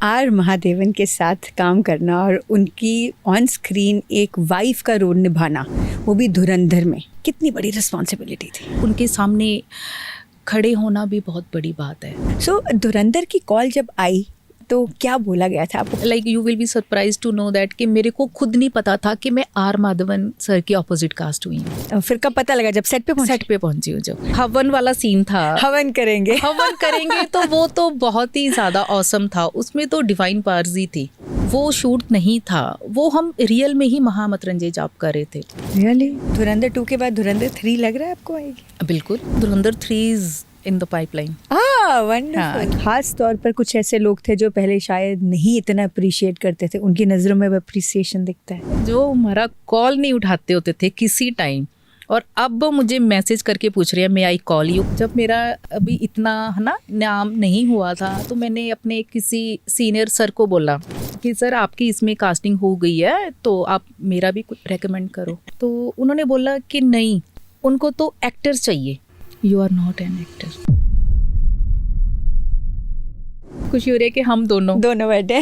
Are Mahadevan के साथ काम करना और उनकी ऑन स्क्रीन एक वाइफ का रोल निभाना, वो भी धुरंधर में, कितनी बड़ी रिस्पॉन्सिबिलिटी थी। उनके सामने खड़े होना भी बहुत बड़ी बात है। सो धुरंधर की कॉल जब आई तो क्या बोला गया था आपको? Like you will be surprise to know that कि मेरे को खुद नहीं पता था कि मैं आर माधवन सर की ऑपोजिट कास्ट हुई हूँ। फिर कब पता लगा? जब सेट पे पहुंची हूँ। जब हवन वाला सीन था, हवन करेंगे तो वो तो बहुत ही ज्यादा ऑसम था। उसमें तो डिवाइन पावर्स ही थी। वो शूट नहीं था, वो हम रियल में ही महामतरंजय जाप कर रहे थे। रियली? धुरंधर 2 के बाद धुरंधर 3 लग रहा है आपको आएगी? बिल्कुल, धुरंधर 3 is in the pipeline. Wonderful. खास तौर पर कुछ ऐसे लोग थे जो पहले शायद नहीं इतना अप्रिशिएट करते थे, उनकी नज़रों में अप्रिसिएशन दिखता है। जो हमारा कॉल नहीं उठाते होते थे किसी टाइम, और अब मुझे मैसेज करके पूछ रहे हैं मैं आई कॉल यू। जब मेरा अभी इतना है ना नाम नहीं हुआ था, तो मैंने अपने किसी सीनियर सर को बोला कि सर आपकी इसमें कास्टिंग हो गई है, तो आप मेरा भी कुछ रेकमेंड करो। तो उन्होंने बोला कि नहीं, उनको तो एक्टर चाहिए। You are not an actor. खुशी हो रही है कि हम दोनों बैठे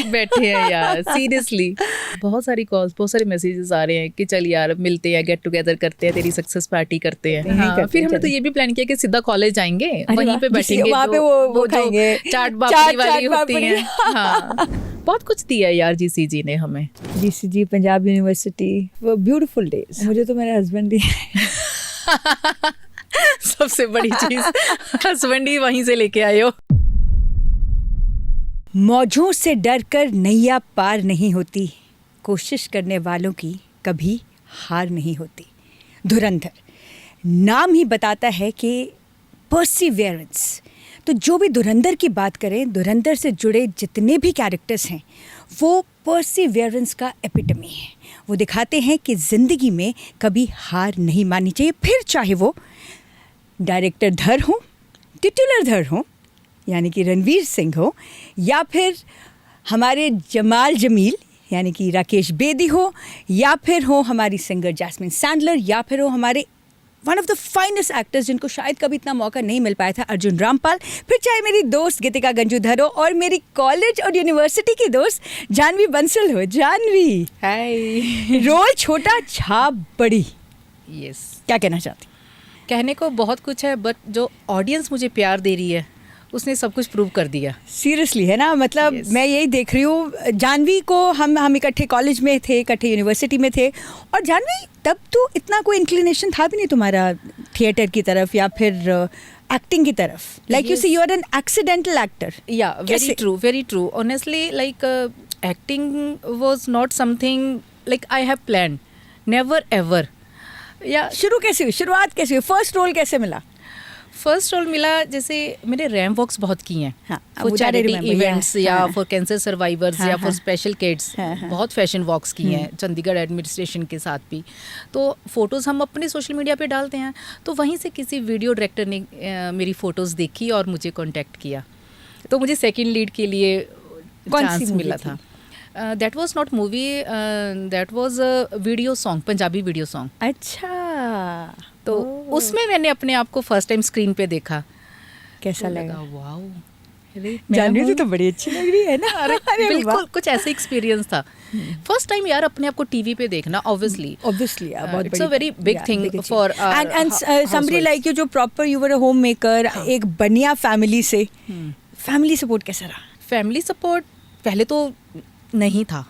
हैं यार। सीरियसली बहुत सारी कॉल्स, बहुत सारे मैसेजेस आ रहे हैं कि चल यार मिलते हैं, गेट टुगेदर करते हैं, तेरी सक्सेस पार्टी करते हैं। हाँ, फिर हमने तो ये भी प्लान किया कि सीधा कॉलेज जाएंगे, वहीं पे बैठेंगे, वहाँ पे वो खाएंगे, चाट बापड़ी वाली होती है। हाँ, बहुत कुछ दिया यार जीसीजी ने हमें। जीसीजी, पंजाब यूनिवर्सिटी, वो ब्यूटीफुल डेज। मुझे तो मेरे हस्बैंड दिए सबसे बड़ी चीज, हस्बैंड ही वहीं से लेके आए हो। मौजों से डरकर नैया पार नहीं होती, कोशिश करने वालों की कभी हार नहीं होती। धुरंधर नाम ही बताता है कि परसिवियरेंस। तो जो भी धुरंधर की बात करें, धुरंधर से जुड़े जितने भी कैरेक्टर्स हैं वो परसिवियरेंस का एपिटमी है। वो दिखाते हैं कि ज़िंदगी में कभी हार नहीं माननी चाहिए, फिर चाहे वो डायरेक्टर धर हो, टिटुलर धर हो यानी कि रणवीर सिंह हो, या फिर हमारे जमाल जमील यानी कि राकेश बेदी हो, या फिर हो हमारी सिंगर जैस्मिन सैंडलर, या फिर हो हमारे one of the finest actors जिनको शायद कभी इतना मौका नहीं मिल पाया था, अर्जुन रामपाल, फिर चाहे मेरी दोस्त गीतिका गंजूधर हो, और मेरी कॉलेज और यूनिवर्सिटी की दोस्त जानवी बंसल हो। जानवी हाय। रोल छोटा, छाप बड़ी। यस, क्या कहना चाहती? कहने को बहुत कुछ है, बट जो ऑडियंस मुझे प्यार दे रही है उसने सब कुछ प्रूव कर दिया। सीरियसली है ना, मतलब yes. मैं यही देख रही हूँ। जानवी को हम इकट्ठे कॉलेज में थे, इकट्ठे यूनिवर्सिटी में थे, और जानवी तब तो इतना कोई इंक्लिनेशन था भी नहीं तुम्हारा थिएटर की तरफ या फिर एक्टिंग की तरफ। Like you see you are an accidental actor. Yeah very true honestly, like acting was not something like I have planned, never ever. Yeah शुरुआत कैसे हुई? फर्स्ट रोल कैसे मिला? फर्स्ट रोल मिला, जैसे मैंने रैम्प वॉक्स बहुत की हैं, हाँ, फॉर चैरिटी इवेंट्स या हाँ, फॉर कैंसर सर्वाइवर्स या फॉर स्पेशल किड्स, बहुत फैशन वॉक्स की हैं चंडीगढ़ एडमिनिस्ट्रेशन के साथ भी। तो फोटोज़ हम अपने सोशल मीडिया पे डालते हैं, तो वहीं से किसी वीडियो डायरेक्टर ने मेरी फ़ोटोज़ देखी और मुझे कॉन्टैक्ट किया, तो मुझे सेकेंड लीड के लिए चांस मिला था। That was not movie, that was video song, Punjabi video song. अच्छा, तो उसमें मैंने अपने आप को फर्स्ट टाइम स्क्रीन पे देखा। कैसा लगा? वाओ, जानवी तो बड़ी अच्छी लग रही है ना। अरे बिल्कुल, कुछ ऐसा एक्सपीरियंस था। फर्स्ट टाइम यार अपने आप को टीवी पे देखना, ऑब्वियसली बहुत it's a very big thing for and somebody like you, जो proper you were a home maker, एक बनिया फैमिली से। फैमिली सपोर्ट कैसा रहा? फैमिली सपोर्ट पहले तो नहीं था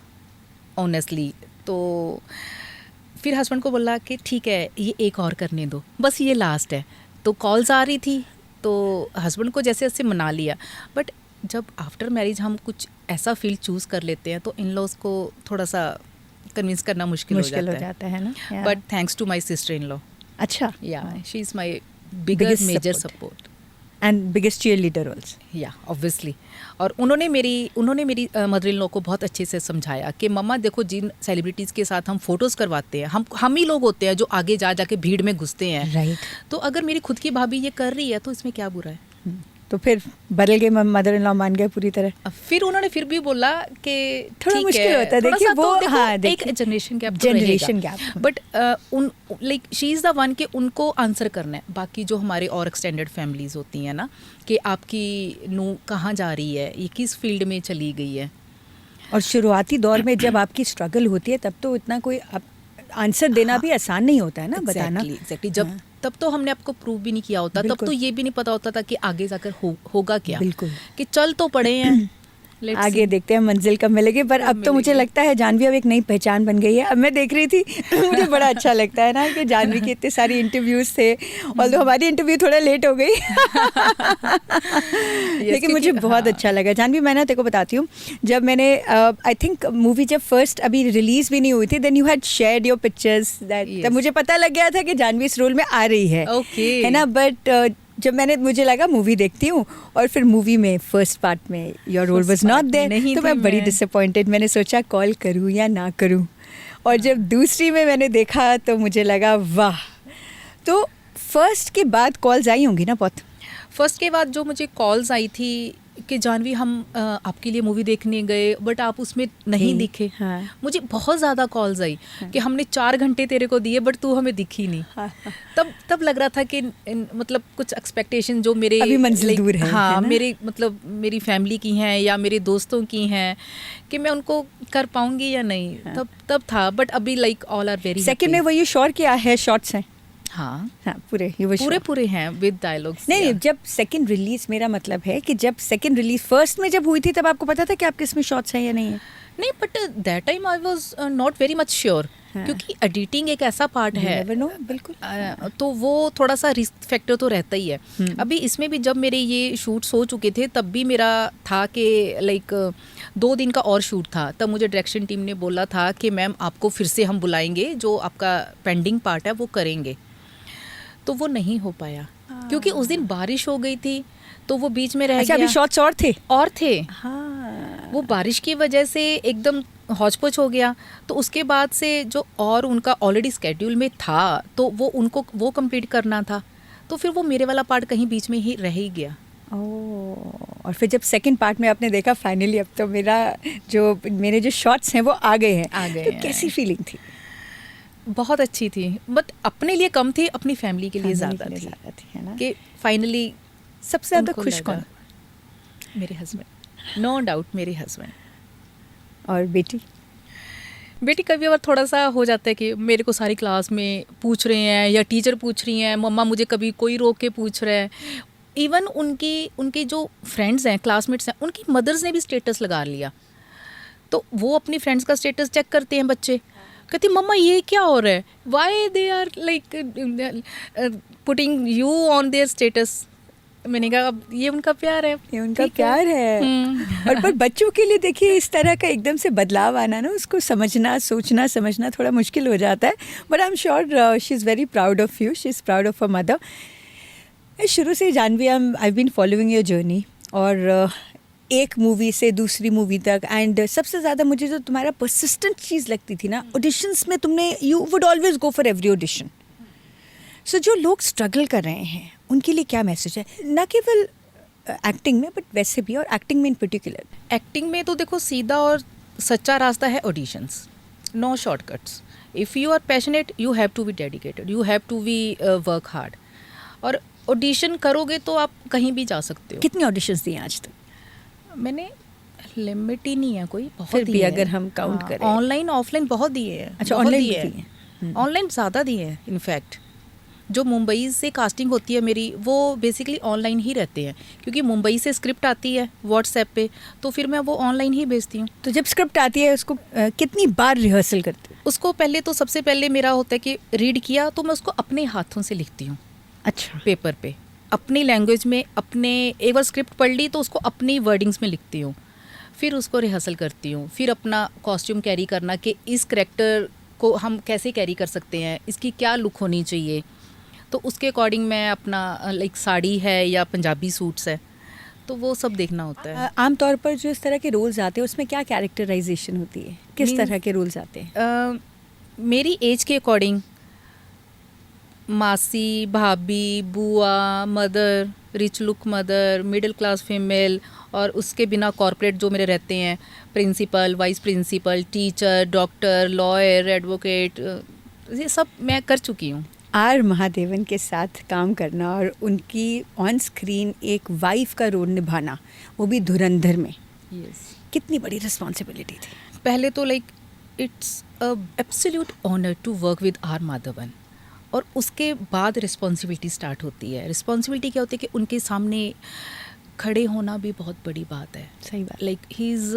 ऑनेस्टली, तो फिर हस्बैंड को बोला कि ठीक है ये एक और करने दो, बस ये लास्ट है। तो कॉल्स आ रही थी, तो हस्बैंड को जैसे जैसे मना लिया। बट जब आफ्टर मैरिज हम कुछ ऐसा फील्ड चूज़ कर लेते हैं तो इन लॉज को थोड़ा सा कन्विंस करना मुश्किल हो जाता है ना। But thanks to my sister in law. अच्छा, yeah she is my biggest major support and biggest cheerleader also. Yeah obviously. और उन्होंने मेरी मदर इन लॉ को बहुत अच्छे से समझाया कि मम्मा देखो, जिन सेलिब्रिटीज़ के साथ हम फोटोज़ करवाते हैं, हम ही लोग होते हैं जो आगे जाके भीड़ में घुसते हैं। राइट। तो अगर मेरी खुद की भाभी ये कर रही है तो इसमें क्या बुरा है? तो फिर बदल गए, मदर इन लॉ मान गए पूरी तरह? फिर उन्होंने फिर भी बोला कि थोड़ा मुश्किल होता है, थोड़ा देखिए सा वो, तो देखो, हाँ, एक देखिए generation gap generation gap, but उन like she is the one कि उनको आंसर करना है। बाकी जो हमारे और एक्सटेंडेड फैमिलीज होती हैं ना, कि आपकी नू कहाँ जा रही है, ये किस फील्ड में चली गई है। और शुरुआती दौर में जब आपकी स्ट्रगल होती है तब तो इतना कोई आंसर देना भी आसान नहीं होता है ना, बताना। एग्जैक्टली जब तब तो हमने आपको प्रूव भी नहीं किया होता, तब तो ये भी नहीं पता होता था कि आगे जाकर होगा क्या। बिल्कुल, कि चल तो पड़े हैं आगे देखते हैं मंजिल कब मिलेगी। पर अब तो मुझे लगता है जानवी अब एक नई पहचान बन गई है। अब मैं देख रही थी मुझे बड़ा अच्छा लगता है ना कि जानवी के इतने सारी इंटरव्यूज थे, ऑल्दो हमारी इंटरव्यू थोड़ा लेट हो गई लेकिन मुझे बहुत अच्छा लगा। जानवी, मैं ना तेरे को बताती हूँ, जब मैंने आई थिंक मूवी जब फर्स्ट अभी रिलीज भी नहीं हुई थी, then you had shared your pictures that, तब मुझे पता लग गया था कि जानवी इस रोल में आ रही है, है ना। बट जब मुझे लगा मूवी देखती हूँ और फिर मूवी में फर्स्ट पार्ट में your role was not there, तो मैं बड़ी डिसअपॉइंटेड, मैंने सोचा कॉल करूँ या ना करूँ। और जब दूसरी में मैंने देखा तो मुझे लगा वाह। तो फर्स्ट के बाद कॉल्स आई होंगी ना बहुत? फर्स्ट के बाद जो मुझे कॉल्स आई थी कि जानवी हम आपके लिए मूवी देखने गए बट आप उसमें नहीं दिखे। हाँ। मुझे बहुत ज़्यादा कॉल्स आई कि हमने 4 घंटे तेरे को दिए बट तू हमें दिखी नहीं। हाँ। तब लग रहा था कि मतलब कुछ एक्सपेक्टेशन जो मेरे अभी मंजिल दूर है, हाँ, है ना? मेरे मतलब मेरी फैमिली की हैं या मेरे दोस्तों की हैं कि मैं उनको कर पाऊंगी या नहीं। हाँ। तब था, बट अभी like all are very. Second में वो ये श्योर क्या है, शॉर्ट्स हैं? हाँ हाँ, पूरे हैं विद डायलॉग्स। नहीं, जब सेकंड रिलीज, मेरा मतलब है कि जब सेकंड रिलीज फर्स्ट में जब हुई थी तब आपको पता था कि आपके इसमें शॉट्स हैं या नहीं है? नहीं, but that time I was not very much sure, क्योंकि एडिटिंग एक ऐसा पार्ट है, बिल्कुल, तो वो थोड़ा सा रिस्क फैक्टर तो रहता ही है। अभी इसमें भी जब मेरे ये शूट्स हो चुके थे तब भी मेरा था कि लाइक 2 दिन का और शूट था, तब मुझे डायरेक्शन टीम ने बोला था कि मैम आपको फिर से हम बुलाएंगे, जो आपका पेंडिंग पार्ट है वो करेंगे। तो वो नहीं हो पाया क्योंकि उस दिन बारिश हो गई थी, तो वो बीच में रह गया। अभी शॉट्स और थे। हाँ, वो बारिश की वजह से एकदम हौच-पौच हो गया। तो उसके बाद से जो और उनका ऑलरेडी स्केड्यूल में था तो वो उनको वो कंप्लीट करना था, तो फिर वो मेरे वाला पार्ट कहीं बीच में ही रह ही गया। और फिर जब सेकंड पार्ट में आपने देखा फाइनली अब तो मेरे जो शॉट्स हैं वो आ गए हैं, तो कैसी फीलिंग थी? बहुत अच्छी थी, बट अपने लिए कम थी, अपनी फैमिली के लिए ज़्यादा थी, है ना? कि फाइनली सबसे ज़्यादा खुश कौन? मेरे हस्बैंड, नो डाउट मेरे हस्बैंड। और बेटी कभी और थोड़ा सा हो जाता है कि मेरे को सारी क्लास में पूछ रहे हैं या टीचर पूछ रही हैं, मम्मा मुझे कभी कोई रोक के पूछ रहा है। इवन उनकी जो फ्रेंड्स हैं, क्लासमेट्स हैं, उनकी मदर्स ने भी स्टेटस लगा लिया, तो वो अपनी फ्रेंड्स का स्टेटस चेक करते हैं बच्चे, कहती मम्मा ये क्या हो रहा है, why they are like putting you on their status. मैंने कहा अब ये उनका प्यार है, ये उनका प्यार है। और पर बच्चों के लिए देखिए इस तरह का एकदम से बदलाव आना ना, उसको समझना, सोचना समझना थोड़ा मुश्किल हो जाता है। But I am sure she is very proud of you, she is proud of a mother. शुरू से Janhvi, I have been following your journey, और एक मूवी से दूसरी मूवी तक, एंड सबसे ज़्यादा मुझे जो तुम्हारा परसिस्टेंट चीज़ लगती थी ना, ऑडिशंस में तुमने you would always go for every audition. So जो लोग स्ट्रगल कर रहे हैं उनके लिए क्या मैसेज है, ना केवल एक्टिंग में बट वैसे भी, और एक्टिंग में इन पर्टिकुलर? एक्टिंग में तो देखो सीधा और सच्चा रास्ता है auditions, no shortcuts. If you are passionate you have to be dedicated, you have to be work hard, और ऑडिशन करोगे तो आप कहीं भी जा सकते हो। कितनी ऑडिशंस दी आज तक? मैंने लिमिट ही नहीं है कोई, बहुत फिर भी अगर हम काउंट करें, ऑनलाइन ऑफलाइन बहुत दिए हैं। अच्छा, ऑनलाइन दिए हैं? ऑनलाइन ज़्यादा दिए हैं। इनफैक्ट जो मुंबई से कास्टिंग होती है मेरी, वो बेसिकली ऑनलाइन ही रहते हैं, क्योंकि मुंबई से स्क्रिप्ट आती है व्हाट्सएप पे, तो फिर मैं वो ऑनलाइन ही भेजती हूँ। तो जब स्क्रिप्ट आती है उसको कितनी बार रिहर्सल करते हो? उसको पहले तो सबसे पहले मेरा होता है कि रीड किया तो मैं उसको अपने हाथों से लिखती हूँ। अच्छा, पेपर पे अपनी लैंग्वेज में, अपने एक बार स्क्रिप्ट पढ़ ली तो उसको अपनी वर्डिंग्स में लिखती हूँ, फिर उसको रिहर्सल करती हूँ, फिर अपना कॉस्ट्यूम कैरी करना कि इस करैक्टर को हम कैसे कैरी कर सकते हैं, इसकी क्या लुक होनी चाहिए, तो उसके अकॉर्डिंग मैं अपना लाइक साड़ी है या पंजाबी सूट्स है, तो वो सब देखना होता है। आमतौर पर जो इस तरह के रोल्स आते हैं उसमें क्या कैरेक्टराइजेशन होती है, किस तरह के रोल्स आते हैं? मेरी एज के अकॉर्डिंग मासी, भाभी, बुआ, mother, rich look mother, middle class female, और उसके बिना कॉर्पोरेट जो मेरे रहते हैं, principal, vice principal, teacher, doctor, lawyer, advocate, ये सब मैं कर चुकी हूँ। आर महादेवन के साथ काम करना और उनकी ऑन स्क्रीन एक वाइफ का रोल निभाना, वो भी धुरंधर में, कितनी बड़ी रिस्पॉन्सिबिलिटी थी? पहले तो like it's a absolute honour to work with R Madhavan, और उसके बाद रिस्पॉन्सिबिलिटी स्टार्ट होती है। रिस्पॉन्सिबिलिटी क्या होती है कि उनके सामने खड़े होना भी बहुत बड़ी बात है। सही बात। Like he is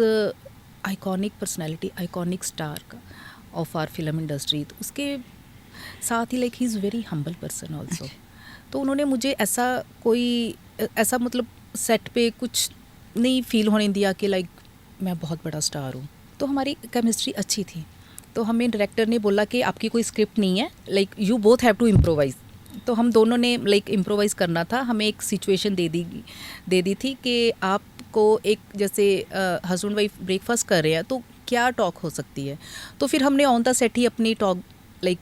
iconic personality, iconic star of our film industry. तो उसके साथ ही like he is very humble person also. तो उन्होंने मुझे ऐसा मतलब सेट पे कुछ नहीं फील होने दिया कि लाइक मैं बहुत बड़ा स्टार हूँ। तो हमारी केमिस्ट्री अच्छी थी। तो हमें डायरेक्टर ने बोला कि आपकी कोई स्क्रिप्ट नहीं है, like you both have to improvise. तो हम दोनों ने लाइक इम्प्रोवाइज़ करना था। हमें एक सिचुएशन दे दी थी कि आपको एक जैसे हस्बैंड वाइफ ब्रेकफास्ट कर रहे हैं तो क्या टॉक हो सकती है। तो फिर हमने ऑन द सेट ही अपनी टॉक लाइक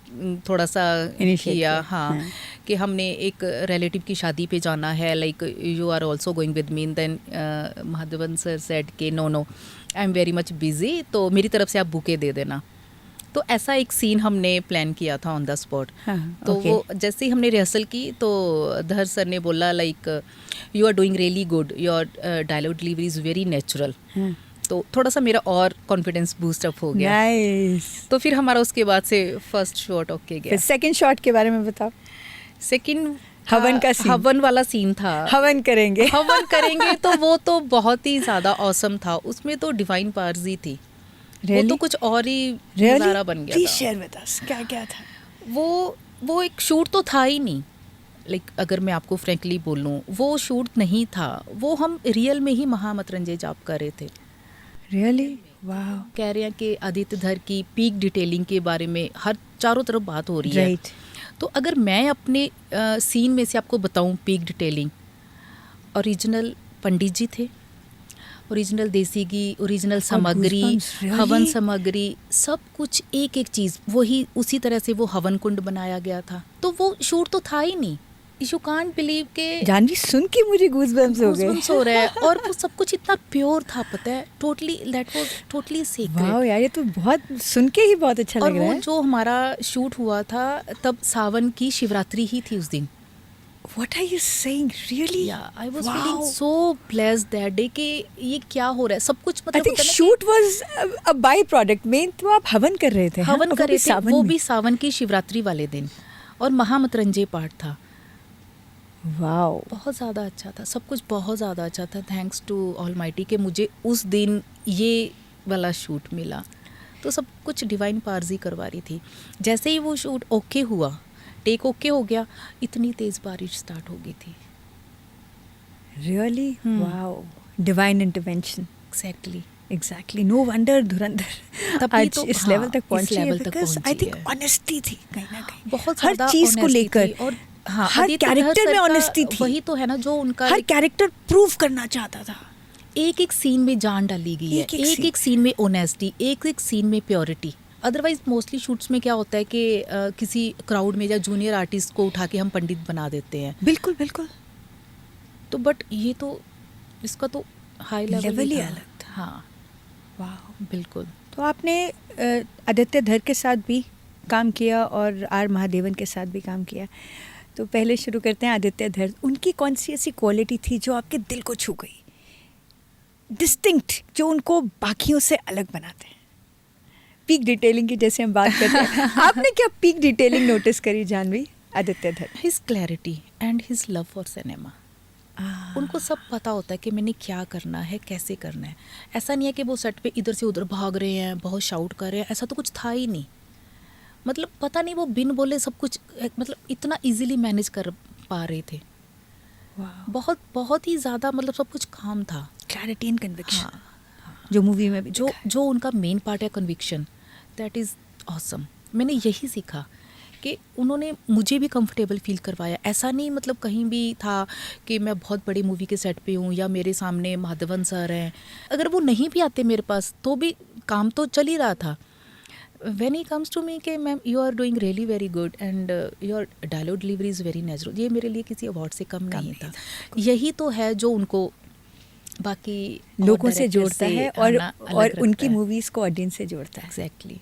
थोड़ा सा किया, हाँ, कि हमने एक रिलेटिव की शादी पे जाना है, like you are also going with me. Then Mahadevan sir said के no I am very much busy, तो मेरी तरफ से आप बुके दे देना। तो ऐसा एक सीन हमने प्लान किया था ऑन द स्पॉट। तो वो जैसे ही हमने रिहर्सल की तो धर सर ने बोला like you are doing really good, your dialogue delivery is very natural. तो थोड़ा सा मेरा और कॉन्फिडेंस बूस्ट अप हो गया। नाइस। तो फिर हमारा उसके बाद से फर्स्ट शॉट ओके गया। सेकंड शॉट के बारे में बताओ। सेकंड हवन का सीन, हवन वाला सीन था। हवन करेंगे तो वो तो बहुत ही ज़्यादा ऑसम था। उसमें तो डिवाइन पावर्स ही थी। वो तो कुछ और ही नज़ारा बन गया था। शेयर विद अस, क्या क्या था? वो एक शूट तो था ही नहीं। लाइक अगर मैं आपको फ्रेंकली बोलूँ, वो शूट नहीं था। वो हम रियल में ही महामतरंजय जाप कर रहे थे। रियली? वाह। कह रहे हैं कि आदित्य धर की पीक डिटेलिंग के बारे में हर चारों तरफ बात हो रही है। तो अगर मैं अपने सीन में से आपको बताऊं पीक डिटेलिंग, ओरिजिनल पंडित जी थे, ओरिजिनल देसी घी, ओरिजिनल सामग्री, हवन सामग्री, सब कुछ एक एक चीज़ वही उसी तरह से वो हवन कुंड बनाया गया था। तो वो शूट तो था ही नहीं। यू कांट बिलीव के जानवी, सुन के मुझे गूज़बम्स हो गए। हो रहा है। और वो सब कुछ इतना प्योर था, पता है, totally that was totally secret. Wow यार, ये तो बहुत सुन के ही बहुत अच्छा लग रहा है। और वो जो हमारा शूट हुआ था तब सावन की शिवरात्रि ही थी उस दिन। What are you saying? Really? Yeah, I was feeling so blessed that day कि ये क्या हो रहा है, सब कुछ मतलब। I think shoot was a byproduct. Main तो आप हवन कर रहे थे। हवन कर रहे थे, वो भी सावन की शिवरात्रि वाले दिन, और महामतरंजय पाठ था। वाओ, बहुत ज़्यादा अच्छा था, सब कुछ बहुत ज़्यादा अच्छा था। थैंक्स टू ऑलमाइटी कि मुझे उस दिन ये वाला शूट मिला। तो सब कुछ डिवाइन पावर्स ही करवा रही थी। जैसे ही वो शूट ओके हुआ, टेक ओके हो गया, इतनी तेज़ बारिश स्टार्ट हो गई थी। Really? Wow, divine intervention. Exactly. No wonder Dhurandhar तभी तो इस लेवल तक पहुंची है, लेवल तक बिकॉज आई थिंक है। ऑनेस्टी थी कहीं ना कहीं, बहुत हर चीज को लेकर। और हाँ, हर कैरेक्टर में ऑनेस्टी थी। वही तो है ना, जो उनका हर कैरेक्टर प्रूव करना चाहता था। एक एक सीन में जान डाली गई है, एक एक सीन में ऑनेस्टी, एक एक सीन में प्योरिटी। अदरवाइज मोस्टली शूट्स में क्या होता है कि किसी क्राउड में या जूनियर आर्टिस्ट को उठा के हम पंडित बना देते हैं। बिल्कुल बिल्कुल। तो बट ये तो इसका तो हाई लेवल ही अलग था। हाँ, वाह, बिल्कुल। तो आपने आदित्य धर के साथ भी काम किया और आर महादेवन के साथ भी काम किया। तो पहले शुरू करते हैं आदित्य धर। उनकी कौन सी ऐसी क्वालिटी थी जो आपके दिल को छू गई, डिस्टिंक्ट, जो उनको बाकियों से अलग बनाते हैं? पीक डिटेलिंग की जैसे हम बात करते हैं, आपने क्या पीक डिटेलिंग नोटिस करी जानवी आदित्य धर? His clarity and his love for cinema. उनको सब पता होता है कि मैंने क्या करना है, कैसे करना है। ऐसा नहीं है कि वो सेट पे इधर से उधर भाग रहे हैं, बहुत शाउट कर रहे हैं, ऐसा तो कुछ था ही नहीं। मतलब पता नहीं वो बिन बोले सब कुछ मतलब इतना इजीली मैनेज कर पा रहे थे। बहुत बहुत ही ज़्यादा मतलब सब कुछ काम था। क्लैरिटी एंड कन्विक्शन, जो मूवी में भी जो उनका मेन पार्ट है, कन्विक्शन, दैट इज़ ऑसम। मैंने यही सीखा कि उन्होंने मुझे भी कंफर्टेबल फील करवाया। ऐसा नहीं मतलब कहीं भी था कि मैं बहुत बड़ी मूवी के सेट पे हूँ या मेरे सामने माधवन सर हैं, अगर वो नहीं भी आते मेरे पास तो भी काम तो चल ही रहा था। When he comes to me कि ma'am you are doing really very good and your dialogue delivery is very natural, ये मेरे लिए किसी अवार्ड से कम नहीं था। यही तो है जो उनको बाकी लोगों से जोड़ता है और उनकी मूवी मूवीज को ऑडियंस से जोड़ता है। एग्जैक्टली।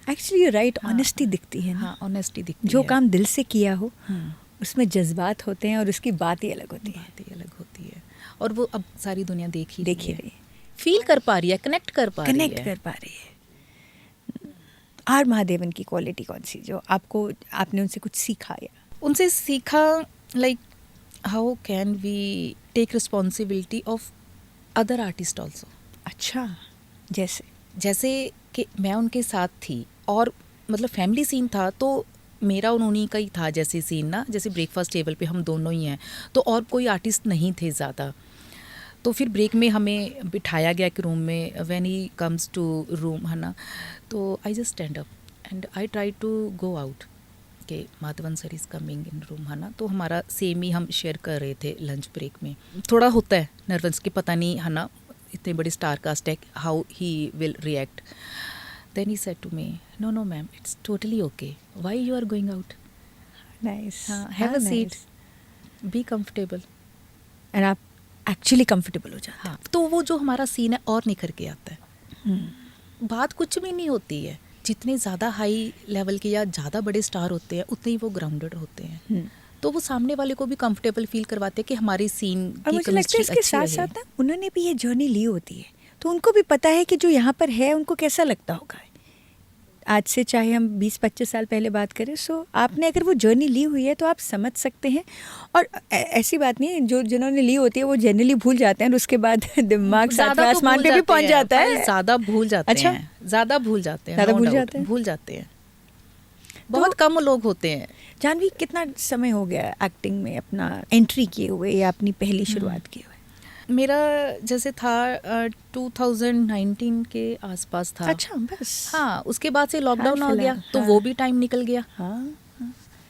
एक्चुअली राइट, हाँ, ऑनेस्टी दिखती है ना। हाँ, ऑनेस्टी दिखती जो है। काम दिल से किया हो हम्म, उसमें जज्बात होते हैं और उसकी बात ही अलग होती है। बात ही अलग होती है और वो अब सारी दुनिया देख ही देख ही रही रही है, फील कर पा रही है, कनेक्ट कर पा रही है। कनेक्ट कर पा रही है। आर महादेवन की क्वालिटी कौन सी जो आपने उनसे कुछ सीखा? या उनसे सीखा like how can we take responsibility of other artist also. अच्छा, जैसे कि मैं उनके साथ थी और मतलब फैमिली सीन था तो मेरा और उन्हीं का ही था जैसे सीन ना, जैसे ब्रेकफास्ट टेबल पे हम दोनों ही हैं तो और कोई आर्टिस्ट नहीं थे ज़्यादा। तो फिर ब्रेक में हमें बिठाया गया कि रूम में when he comes to room है ना, तो I just stand up and I try to go out कि Madhavan sir is coming in room है ना। तो हमारा सेम ही हम शेयर कर रहे थे लंच ब्रेक में। थोड़ा होता है नर्वस कि पता नहीं है ना, इतने बड़े स्टार कास्ट है, how he will react. Then he said to me, no no ma'am, it's totally okay, why you are going out, nice, have a seat, be comfortable. And आप एक्चुअली कंफर्टेबल हो जाते हाँ, तो वो जो हमारा scene है और निखर के आता है। हैं। बात कुछ भी नहीं होती है, जितने ज़्यादा हाई लेवल के या ज़्यादा बड़े स्टार होते हैं उतने ही वो ग्राउंडेड होते हैं। तो वो सामने वाले को भी कंफर्टेबल फील करवाते हैं कि हमारी सीन और की मुझे लगता है केमिस्ट्री इसके अच्छी साथ रहे। साथ ना उन्होंने भी ये जर्नी ली होती है तो उनको भी पता है कि जो यहाँ पर है उनको कैसा लगता होगा। आज से चाहे हम 20-25 साल पहले बात करें, सो आपने अगर वो जर्नी ली हुई है तो आप समझ सकते हैं। और ऐसी बात नहीं है, जो जिन्होंने ली होती है वो जनरली भूल जाते हैं और उसके बाद दिमाग सातवें ज़्यादा तो आसमान भूल पे भी जाते पहुंच हैं, जाता पर है। ज़्यादा भूल जाते अच्छा? हैं, ज़्यादा भूल जाते हैं, ज़्यादा no भूल doubt, जाते हैं? भूल जाते हैं। बहुत कम लोग होते हैं। जानवी, कितना समय हो गया एक्टिंग में अपना एंट्री किए हुए या अपनी पहली शुरुआत किए हुए? मेरा जैसे था 2019 के आसपास था। अच्छा, बस। हाँ, उसके बाद से लॉकडाउन हाल आ गया फिलहाल, तो हाँ। वो भी टाइम निकल गया। हाँ।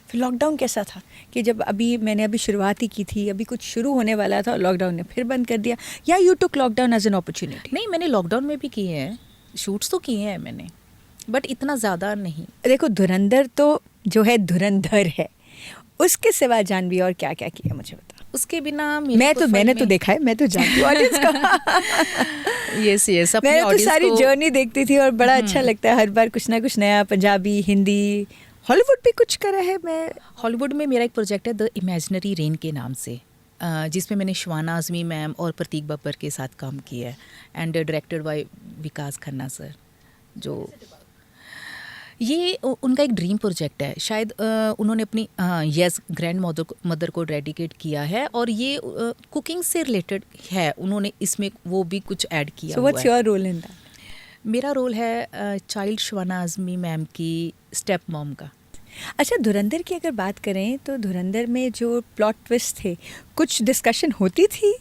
फिर लॉकडाउन कैसा था कि जब मैंने अभी शुरुआत ही की थी, अभी कुछ शुरू होने वाला था और लॉकडाउन ने फिर बंद कर दिया, या you took lockdown as an opportunity? नहीं, मैंने लॉकडाउन में भी किए हैं, शूट्स तो किए हैं मैंने, बट इतना ज़्यादा नहीं। देखो, धुरंधर तो जो है धुरंधर है, उसके सिवा जानवी और क्या क्या किया मुझे बता। उसके बिना मैंने तो देखा है, मैं तो जानती हूँ ऑडियंस का। यस यस, मैंने तो सारी जर्नी देखती थी और बड़ा अच्छा लगता है हर बार कुछ ना कुछ नया। पंजाबी, हिंदी, हॉलीवुड भी कुछ करा है। मैं हॉलीवुड में मेरा एक प्रोजेक्ट है द इमेजिनरी रेन के नाम से, जिसमें मैंने शवाना आज़मी मैम और प्रतीक बब्बर के साथ काम किया है and directed by Vikas Khanna sir. जो ये उनका एक ड्रीम प्रोजेक्ट है, शायद उन्होंने अपनी यस ग्रैंड मदर को डेडिकेट किया है और ये कुकिंग से रिलेटेड है। उन्होंने इसमें वो भी कुछ ऐड किया हुआ है। What's your role in that? मेरा रोल है चाइल्ड शवाना आज़मी मैम की स्टेप मॉम का। अच्छा, धुरंधर की अगर बात करें तो धुरंधर में जो प्लॉट ट्विस्ट थे, कुछ डिस्कशन होती थी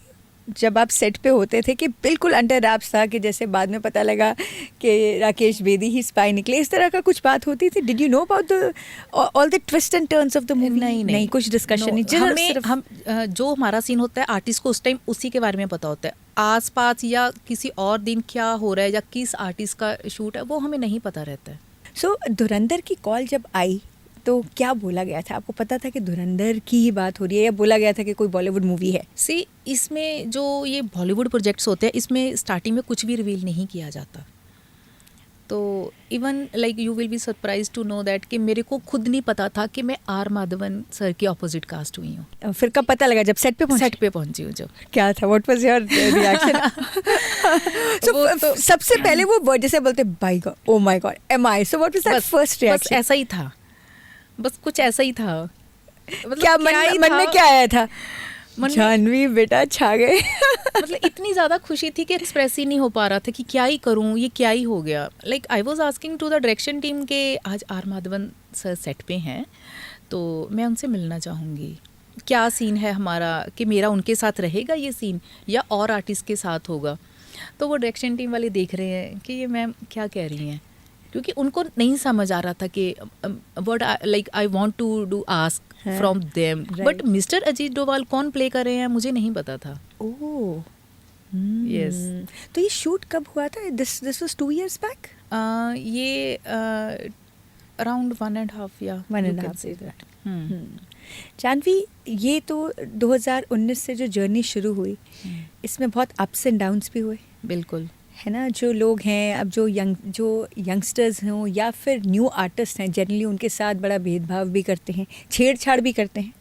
जब आप सेट पे होते थे कि बिल्कुल अंडर रैप्स था, कि जैसे बाद में पता लगा कि राकेश बेदी ही स्पाई निकले, इस तरह का कुछ बात होती थी? Did you know about all the twist and turns of the movie? नहीं, कुछ डिस्कशन नहीं। हम जो हमारा सीन होता है आर्टिस्ट को उस टाइम उसी के बारे में पता होता है। आसपास या किसी और दिन क्या हो रहा है या किस आर्टिस्ट का शूट है वो हमें नहीं पता रहता है। सो धुरंधर की कॉल जब आई तो क्या बोला गया था? आपको पता था कि धुरंधर की ही बात हो रही है या बोला गया था कि कोई बॉलीवुड मूवी है? सी, इसमें जो ये बॉलीवुड प्रोजेक्ट्स होते हैं इसमें स्टार्टिंग में कुछ भी रिवील नहीं किया जाता। तो even like you will be surprise to know that कि मेरे को खुद नहीं पता था कि मैं आर माधवन सर की ऑपोजिट कास्ट हुई हूँ। फिर कब पता लगा? जब सेट पे पहुंची हूँ जब। क्या था? What was your reaction? सबसे पहले वो जैसे बोलते by god, oh my god, am I, so what was that first reaction? बस ऐसा ही था, बस कुछ ऐसा ही था। मतलब क्या मन में क्या आया था? जानवी बेटा छा गए। मतलब इतनी ज़्यादा खुशी थी कि एक्सप्रेस ही नहीं हो पा रहा था कि क्या ही करूँ, ये क्या ही हो गया। Like I was asking to the direction team के आज आर माधवन सर सेट पे हैं तो मैं उनसे मिलना चाहूँगी, क्या सीन है हमारा, कि मेरा उनके साथ रहेगा ये सीन या और आर्टिस्ट के साथ होगा। तो वो डायरेक्शन टीम वाले देख रहे हैं कि ये मैम क्या कह रही हैं, क्योंकि उनको नहीं समझ आ रहा था कि what like I want to do ask from them, but mister Ajit Doval कौन प्ले कर रहे हैं मुझे नहीं पता था। Oh yes. तो ये शूट कब हुआ था? This was 2 years back? ये अराउंड 1.5 या 1.5 year. जानवी, ये तो 2019 से जो जर्नी शुरू हुई, इसमें बहुत अप्स एंड डाउन्स भी हुए, बिल्कुल है ना. जो लोग हैं अब, जो यंगस्टर्स हों या फिर न्यू आर्टिस्ट हैं, जनरली उनके साथ बड़ा भेदभाव भी करते हैं, छेड़छाड़ भी करते हैं,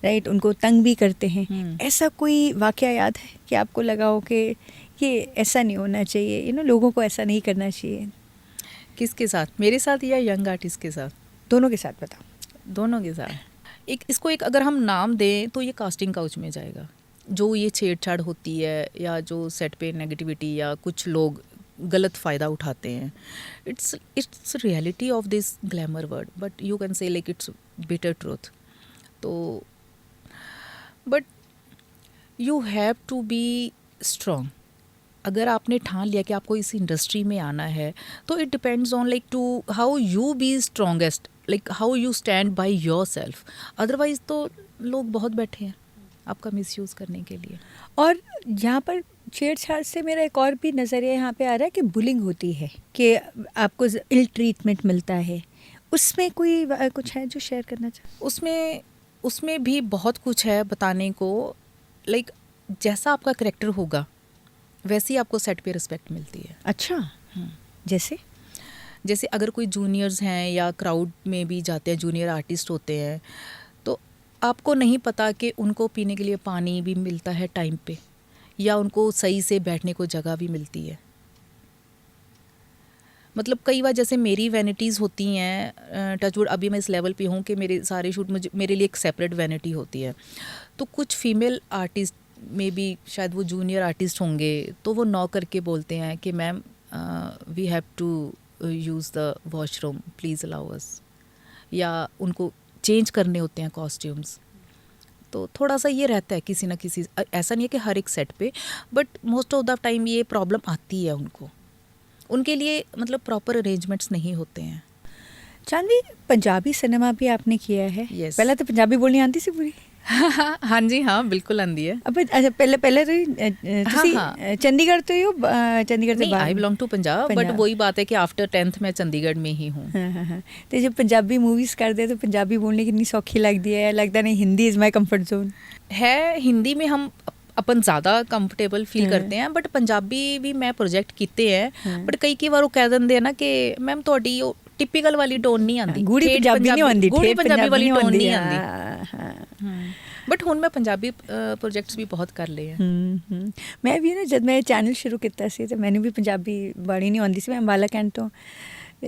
राइट, उनको तंग भी करते हैं. ऐसा कोई वाकया याद है कि आपको लगा हो कि ये ऐसा नहीं होना चाहिए, लोगों को ऐसा नहीं करना चाहिए? किसके साथ, मेरे साथ या यंग आर्टिस्ट के साथ? दोनों के साथ बताओ. दोनों के साथ. इसको एक अगर हम नाम दें तो ये कास्टिंग काउच में जाएगा. जो ये छेड़छाड़ होती है या जो सेट पे नेगेटिविटी या कुछ लोग गलत फ़ायदा उठाते हैं, it's reality of this glamour world, but you can say like it's bitter truth. तो but you have to be strong. अगर आपने ठान लिया कि आपको इस इंडस्ट्री में आना है, तो it depends on like to how you be strongest, like how you stand by yourself. Otherwise तो लोग बहुत बैठे हैं आपका मिसयूज़ करने के लिए. और यहाँ पर छेड़छाड़ से मेरा एक और भी नज़रिया यहाँ पे आ रहा है कि बुलिंग होती है, कि आपको इल ट्रीटमेंट मिलता है. उसमें कोई कुछ है जो शेयर करना चाहे? उसमें भी बहुत कुछ है बताने को. लाइक जैसा आपका करेक्टर होगा वैसे ही आपको सेट पे रिस्पेक्ट मिलती है. अच्छा. जैसे अगर कोई जूनियर्स हैं या क्राउड में भी जाते हैं, जूनियर आर्टिस्ट होते हैं, तो आपको नहीं पता कि उनको पीने के लिए पानी भी मिलता है टाइम पे, या उनको सही से बैठने को जगह भी मिलती है. मतलब कई बार जैसे मेरी वैनिटीज़ होती हैं, टचवुड अभी मैं इस लेवल पे हूँ कि मेरे सारे शूट मेरे लिए एक सेपरेट वैनिटी होती है. तो कुछ फीमेल आर्टिस्ट में भी शायद वो जूनियर आर्टिस्ट होंगे, तो वो नॉक करके बोलते हैं कि ma'am we have to use the washroom, please allow us. या उनको चेंज करने होते हैं कॉस्ट्यूम्स. तो थोड़ा सा ये रहता है किसी ना किसी, ऐसा नहीं है कि हर एक सेट पे, but most of the time ये प्रॉब्लम आती है उनको. उनके लिए मतलब प्रॉपर अरेंजमेंट्स नहीं होते हैं. जानवी, पंजाबी सिनेमा भी आपने किया है. Yes. पहले तो पंजाबी बोलनी आती सी पूरी? हाँ जी, हाँ बिल्कुल आंदी है. अब अच्छा, पहले तो चंडीगढ़ तो ही हो? चंडीगढ़ नहीं, I belong to Punjab, but वही बात है कि आफ्टर 10th मैं चंडीगढ़ में ही हूँ. हाँ. तो जब पंजाबी मूवीज़ कर दे तो पंजाबी बोलने कितनी सौखी लगती है. लगता नहीं Hindi is my comfort zone है. हिंदी में हम अपन ज़्यादा कंफर्टेबल फील करते हैं, बट पंजाबी भी मैं प्रोजेक्ट किए हैं. बट कई वार वो कह देंगे ना कि मैम थोड़ी टिपिकल वाली टोन नहीं आती, गूढ़ी पंजाबी नहीं आती, गूढ़ी पंजाबी वाली टोन नहीं आती. बट हुण मैं पंजाबी प्रोजेक्ट्स भी बहुत कर लिए हैं. मैं भी ना, जब मैं चैनल शुरू किया सी तो मैंने भी पंजाबी बड़ी नहीं आती सी. मैं अंबाला कैंट तो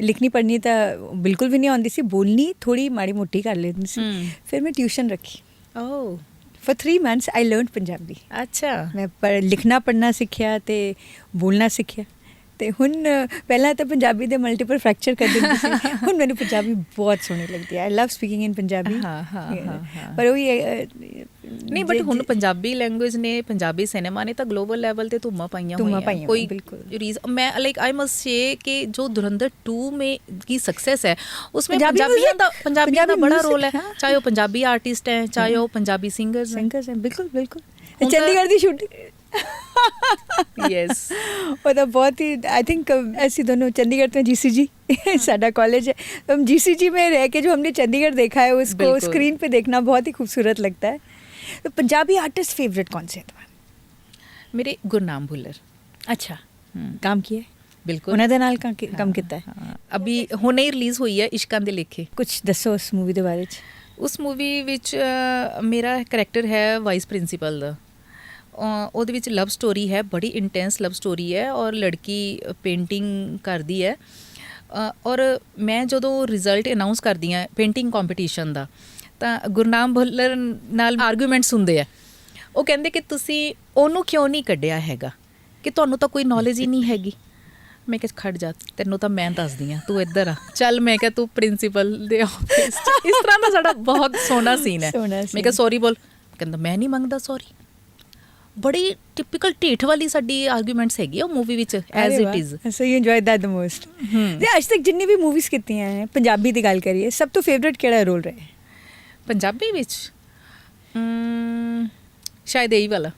लिखनी पढ़नी तो बिल्कुल भी नहीं आती सी. बोलनी थोड़ी माड़ी मोटी कर लेती सी. फिर मैं ट्यूशन रखी. ओह. For 3 months I learned Punjabi. अच्छा. मैं लिखना पढ़ना सीखिया ते बोलना सीखिया. ਤੇ ਹੁਣ ਪਹਿਲਾਂ ਤਾਂ ਪੰਜਾਬੀ ਦੇ ਮਲਟੀਪਲ ਫ੍ਰੈਕਚਰ ਕਰ ਦਿੰਦੀ ਸੀ. ਹੁਣ ਮੈਨੂੰ ਪੰਜਾਬੀ ਬਹੁਤ ਸੋਹਣੀ ਲੱਗਦੀ ਹੈ. ਆਈ ਲਵ ਸਪੀਕਿੰਗ ਇਨ ਪੰਜਾਬੀ. ਹਾਂ. ਪਰ ਉਹ ਨਹੀਂ, ਬਟ ਹੁਣ ਪੰਜਾਬੀ ਲੈਂਗੁਏਜ ਨੇ, ਪੰਜਾਬੀ ਸਿਨੇਮਾ ਨੇ ਤਾਂ ਗਲੋਬਲ ਲੈਵਲ ਤੇ ਧੂਮਾਂ ਪਾਈਆਂ ਹੋਈਆਂ. ਕੋਈ रीज़न मैं लाइक आई मस्ट से कि जो धुरंधर 2 में की सक्सेस है उसमें पंजाबियों का बड़ा रोल है. चाहे वो पंजाबी आर्टिस्ट हैं, चाहे वो पंजाबी सिंगर्स हैं. बिल्कुल. चंडीगढ़ की शूटिंग यस. वो तो बहुत ही, आई थिंक ऐसी दोनों चंडीगढ़ में GCG साडा कॉलेज है. तो हम GCG में रह के जो हमने चंडीगढ़ देखा है उसको स्क्रीन पे देखना बहुत ही खूबसूरत लगता है. तो पंजाबी आर्टिस्ट फेवरेट कौन से हैं तुम्हारे? मेरे गुरनाम भुल्लर. अच्छा. काम किया है? बिल्कुल. ਉਹਨਾਂ ਦੇ ਨਾਲ ਕੰਮ ਕੀਤਾ ਹੈ? अभी हुणे ही रिलीज़ हुई है इश्कां दे लेखे. कुछ दसो उस मूवी ਦੇ ਬਾਰੇ ਚ. उस मूवी विच मेरा करैक्टर है वाइस प्रिंसीपल ਦਾ. ਉਹਦੇ ਵਿੱਚ ਲਵ ਸਟੋਰੀ ਹੈ, ਬੜੀ ਇੰਟੈਂਸ ਲਵ ਸਟੋਰੀ ਹੈ, ਔਰ ਲੜਕੀ ਪੇਂਟਿੰਗ ਕਰਦੀ ਹੈ. ਔਰ ਮੈਂ ਜਦੋਂ ਰਿਜ਼ਲਟ ਅਨਾਉਂਸ ਕਰਦੀ ਹਾਂ ਪੇਂਟਿੰਗ ਕੰਪੀਟੀਸ਼ਨ ਦਾ, ਤਾਂ ਗੁਰਨਾਮ ਭੁੱਲਰ ਨਾਲ ਆਰਗੂਮੈਂਟਸ ਹੁੰਦੇ ਆ. ਉਹ ਕਹਿੰਦੇ ਕਿ ਤੁਸੀਂ ਉਹਨੂੰ ਕਿਉਂ ਨਹੀਂ ਕੱਢਿਆ ਹੈਗਾ, ਕਿ ਤੁਹਾਨੂੰ ਤਾਂ ਕੋਈ ਨੌਲੇਜ ਹੀ ਨਹੀਂ ਹੈਗੀ. ਮੈਂ ਕਿਹਾ ਖੜ ਜਾ, ਤੈਨੂੰ ਤਾਂ ਮੈਂ ਦੱਸਦੀ ਹਾਂ, ਤੂੰ ਇੱਧਰ ਆ ਚੱਲ. ਮੈਂ ਕਿਹਾ ਤੂੰ ਪ੍ਰਿੰਸੀਪਲ ਦੇ ਆਫਿਸ 'ਚ. ਇਸ ਤਰ੍ਹਾਂ ਦਾ ਸਾਡਾ ਬਹੁਤ ਸੋਹਣਾ ਸੀਨ ਹੈ. ਮੈਂ ਕਿਹਾ ਸੌਰੀ ਬੋਲ. ਕਹਿੰਦਾ ਮੈਂ ਨਹੀਂ ਮੰਗਦਾ ਸੌਰੀ. ਬੜੀ ਟਿਪੀਕਲ ਢੀਠ ਵਾਲੀ ਸਾਡੀ ਆਰਗੂਮੈਂਟਸ ਹੈਗੀ ਉਹ ਮੂਵੀ ਵਿੱਚ as it is. So you enjoy that the most. ਤੇ ਅੱਜ ਤੱਕ ਜਿੰਨੀ ਵੀ ਮੂਵੀਜ਼ ਕੀਤੀਆਂ ਹੈ, ਪੰਜਾਬੀ ਦੀ ਗੱਲ ਕਰੀਏ, ਸਭ ਤੋਂ ਫੇਵਰੇਟ ਕਿਹੜਾ ਰੋਲ ਰਿਹਾ ਪੰਜਾਬੀ ਵਿੱਚ? ਸ਼ਾਇਦ ਇਹੀ ਵਾਲਾ.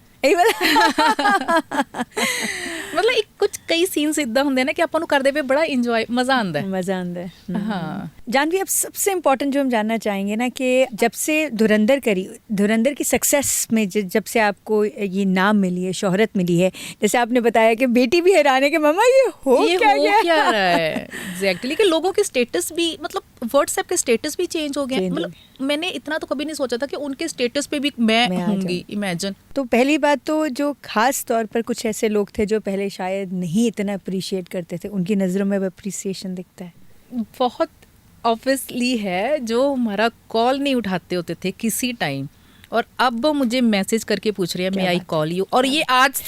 ਮਤਲਬ ਇੱਕ ਕੁਝ ਕਈ ਸੀਨਸ ਇਦਾਂ ਹੁੰਦੇ ਨੇ ਕਿ ਆਪਾਂ ਨੂੰ ਕਰਦੇ ਪਏ ਬੜਾ ਇੰਜॉय ਮਜ਼ਾ ਆਉਂਦਾ ਹੈ। मज़ा आता है। हाँ। जानवी, अब सबसे इम्पोर्टेंट जो हम जानना चाहेंगे ना कि जब से धुरंधर की सक्सेस में जब से आपको ये नाम मिली है, शोहरत मिली है, जैसे आपने बताया कि बेटी भी हैरान है कि मम्मा ये हो क्या रहा है एग्जैक्टली कि लोगों के स्टेटस भी मतलब व्हाट्सएप के स्टेटस भी चेंज हो गए। मतलब मैंने इतना तो कभी नहीं सोचा था कि उनके स्टेटस पे भी मैं होंगी, इमेजिन। तो पहली बात तो जो खास तौर पर कुछ ऐसे लोग थे जो पहले शायद नहीं इतना अप्रिशिएट करते थे, उनकी नज़रों में अब अप्रिसिएशन दिखता है। बहुत ऑब्वियसली है, जो हमारा कॉल नहीं उठाते होते थे किसी टाइम, और अब मुझे मैसेज करके पूछ रहे हैं मैं आई कॉल यू, और ये आज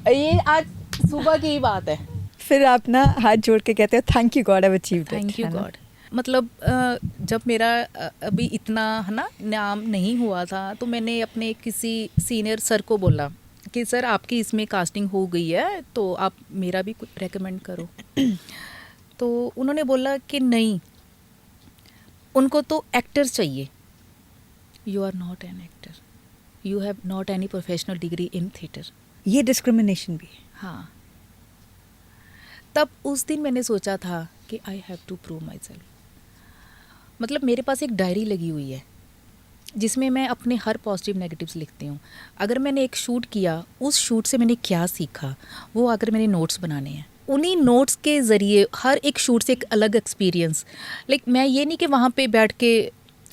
ये आज सुबह की ही बात है। फिर आप ना हाथ जोड़ के कहते हो thank you God, I achieved it. Thank you God. मतलब जब मेरा अभी इतना है ना नाम नहीं हुआ था, तो मैंने अपने किसी सीनियर सर को बोला कि सर आपकी इसमें कास्टिंग हो गई है, तो आप मेरा भी कुछ रेकमेंड करो। तो उन्होंने बोला कि नहीं, उनको तो एक्टर चाहिए। You are not an actor, you have not any professional degree in theatre. ये डिस्क्रिमिनेशन भी है। हाँ, तब उस दिन मैंने सोचा था कि I have to prove myself. मतलब मेरे पास एक डायरी लगी हुई है जिसमें मैं अपने हर पॉजिटिव नेगेटिव्स लिखती हूँ। अगर मैंने एक शूट किया, उस शूट से मैंने क्या सीखा, वो अगर मैंने नोट्स बनाने हैं, उन्हीं नोट्स के ज़रिए हर एक शूट से एक अलग एक्सपीरियंस। लाइक मैं ये नहीं कि वहाँ पे बैठ के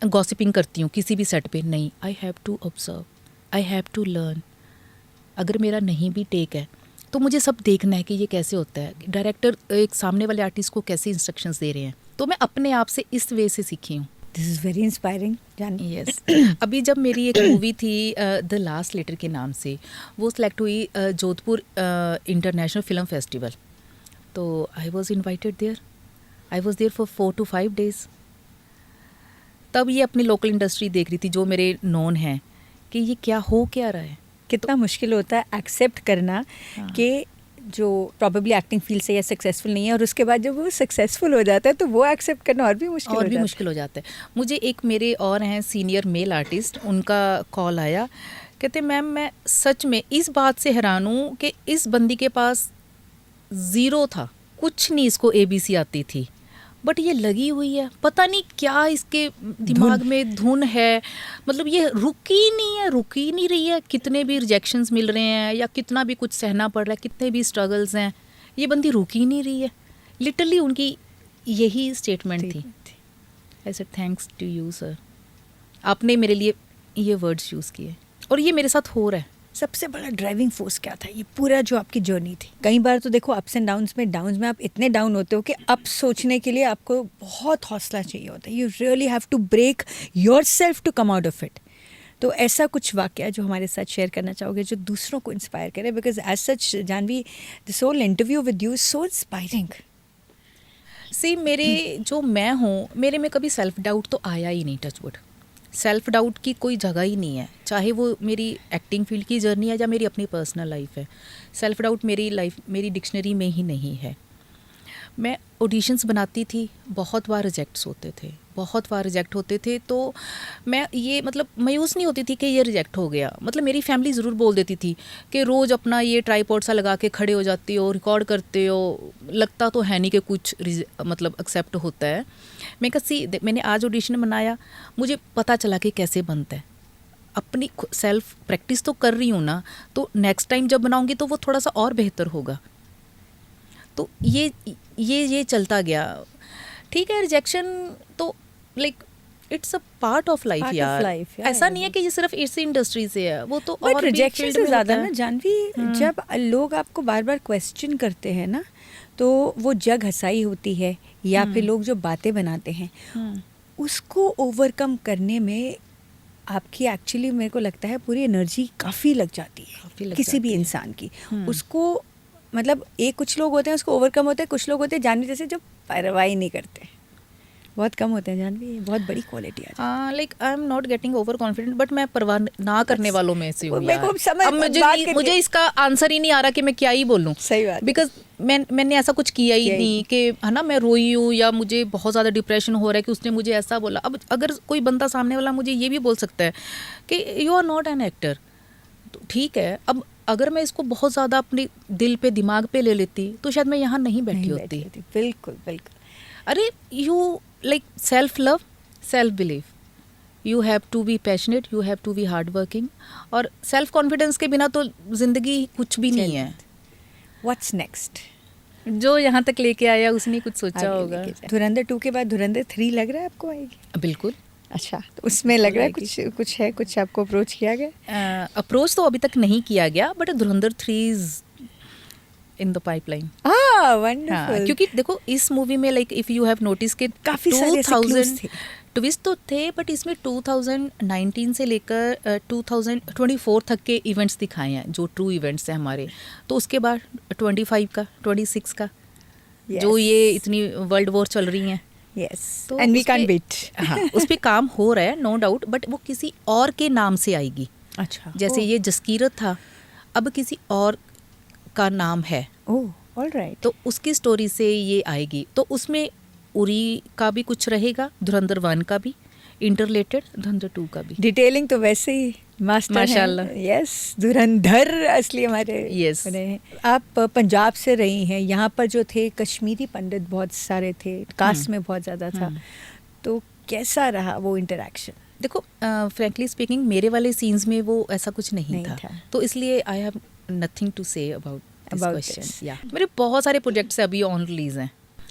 गॉसिपिंग करती हूँ किसी भी सेट पे, नहीं, I have to observe, I have to learn. अगर मेरा नहीं भी टेक है तो मुझे सब देखना है कि ये कैसे होता है, डायरेक्टर एक सामने वाले आर्टिस्ट को कैसे इंस्ट्रक्शंस दे रहे हैं। तो मैं अपने आप से इस वे से सीखी हूँ। दिस इज़ वेरी इंस्पायरिंग जानी। यस। अभी जब मेरी एक मूवी थी द लास्ट लेटर के नाम से, वो सिलेक्ट हुई जोधपुर इंटरनेशनल फिल्म फेस्टिवल, तो I was invited there. I was there for 4 to 5 days। तब ये अपनी लोकल इंडस्ट्री देख रही थी, जो मेरे नॉन हैं, कि ये क्या हो क्या रहा है। कितना मुश्किल होता है एक्सेप्ट करना कि जो प्रॉबेबली एक्टिंग फील्ड से या सक्सेसफुल नहीं है, और उसके बाद जब वो सक्सेसफुल हो जाता है तो वो एक्सेप्ट करना और भी मुश्किल हो जाता है। मुझे एक मेरे और हैं सीनियर मेल आर्टिस्ट, उनका कॉल आया, कहते मैम मैं सच में इस बात से हैरान हूँ कि इस बंदी के पास ज़ीरो था, कुछ नहीं इसको ABC आती थी, बट ये लगी हुई है, पता नहीं क्या इसके दिमाग में धुन है। मतलब ये रुक ही नहीं रही है। कितने भी रिजेक्शंस मिल रहे हैं या कितना भी कुछ सहना पड़ रहा है, कितने भी स्ट्रगल्स हैं, ये बंदी रुक ही नहीं रही है। लिटरली उनकी यही स्टेटमेंट थी। I said thanks to you sir, आपने मेरे लिए ये वर्ड्स यूज़ किए, और ये मेरे साथ हो रहा है। सबसे बड़ा ड्राइविंग फोर्स क्या था ये पूरा जो आपकी जर्नी थी? कई बार तो देखो अप्स एंड डाउन्स में आप इतने डाउन होते हो कि अब सोचने के लिए आपको बहुत हौसला चाहिए होता है। You really have to break yourself to come out of it. तो ऐसा कुछ वाकया जो हमारे साथ शेयर करना चाहोगे जो दूसरों को इंस्पायर करे? Because as such Jahnavi, this whole interview with you is so inspiring. See मेरे जो मैं हूँ, मेरे में कभी सेल्फ डाउट तो आया ही नहीं। टचवुड, सेल्फ डाउट की कोई जगह ही नहीं है, चाहे वो मेरी एक्टिंग फील्ड की जर्नी है या मेरी अपनी पर्सनल लाइफ है। सेल्फ डाउट मेरी डिक्शनरी में ही नहीं है। मैं ऑडिशंस बनाती थी, बहुत बार रिजेक्ट होते थे, तो मैं ये मतलब मायूस नहीं होती थी कि ये रिजेक्ट हो गया। मतलब मेरी फैमिली ज़रूर बोल देती थी कि रोज़ अपना ये ट्राईपॉड सा लगा के खड़े हो जाती हो, रिकॉर्ड करते हो, लगता तो है नहीं कि कुछ मतलब एक्सेप्ट होता है। मैंने आज ऑडिशन बनाया, मुझे पता चला कि कैसे बनता है। अपनी सेल्फ प्रैक्टिस तो कर रही हूँ ना, तो नेक्स्ट टाइम जब बनाऊँगी तो वो थोड़ा सा और बेहतर होगा। तो ये चलता गया। ठीक है, रिजेक्शन तो like it's a part of life यार। ऐसा नहीं है कि ये सिर्फ इस इंडस्ट्री से है, वो तो और रिजेक्शन से ज़्यादा ना जानवी, जब लोग आपको बार बार क्वेश्चन करते हैं ना, तो वो जग हंसाई होती है या फिर लोग जो बातें बनाते हैं, उसको ओवरकम करने में आपकी एक्चुअली मेरे को लगता है पूरी एनर्जी काफ़ी लग जाती है किसी भी इंसान की। उसको मतलब कुछ लोग होते हैं उसको ओवरकम होते हैं, कुछ लोग होते हैं जानवी जैसे जो परवाह नहीं करते, बहुत कम होते हैं जानवी। बहुत बड़ी क्वालिटी है। Like I am not getting over confident, but मैं परवाह ना करने वालों में से हूँ। मुझे इसका आंसर ही नहीं आ रहा कि मैं क्या ही बोलूँ। सही बात। बिकॉज मैंने ऐसा कुछ किया ही नहीं कि है ना मैं रोई हूँ या मुझे बहुत ज़्यादा डिप्रेशन हो रहा है कि उसने मुझे ऐसा बोला। अब अगर कोई बंदा सामने वाला मुझे ये भी बोल सकता है कि you are not an actor, तो ठीक है। अब अगर मैं इसको बहुत ज़्यादा अपने दिल पे दिमाग पे ले लेती तो शायद मैं यहाँ नहीं बैठी होती। बिल्कुल बिल्कुल। अरे you like self love, self believe, you have to be passionate, you have to be hard working, और सेल्फ कॉन्फिडेंस के बिना तो ज़िंदगी कुछ भी नहीं है। What's next? जो यहाँ तक लेके आया उसने कुछ सोचा होगा। धुरंधर 2 के बाद धुरंधर 3 लग रहा है आपको आएगी? बिल्कुल। अच्छा, तो उसमें लग रहा है कुछ आपको अप्रोच किया गया? अप्रोच तो अभी तक नहीं किया गया, but Dhurandhar 3 is in the pipeline. Wonderful. क्योंकि देखो इस मूवी में like if you have notice के काफी सारे ऐसे clues थे। ट्विस्ट तो थे, बट इसमें 2019 से लेकर 2024 तक के इवेंट्स दिखाए हैं, जो ट्रू इवेंट्स हैं हमारे। तो उसके बाद 25 का, 26 का, जो ये इतनी वर्ल्ड वॉर चल रही हैं। यस, तो एंड वी कैन वेट। हाँ, उस पे काम हो रहा है, नो डाउट, बट वो किसी और के नाम से आएगी। अच्छा, जैसे ये जसकीरत था, अब किसी और का नाम है। ओह ऑलराइट। तो उसकी स्टोरी से ये आएगी। तो उसमें उरी का भी कुछ रहेगा, धुरंधर 1 का भी इंटरलेटेड, धुरंधर 2 का भी। डिटेलिंग तो वैसे ही मास्टर माशाल्लाह। यस, धुरंधर असली हमारे Yes. बने हैं। आप पंजाब से रही हैं, यहाँ पर जो थे कश्मीरी पंडित बहुत सारे थे, कास्ट में बहुत ज़्यादा था, तो कैसा रहा वो इंटरेक्शन? देखो फ्रैंकली स्पीकिंग मेरे वाले सीन्स में वो ऐसा कुछ नहीं नहीं था। था। तो इसलिए I have nothing to say about this About question. this. या मेरे बहुत सारे प्रोजेक्ट्स अभी ऑन रिलीज हैं।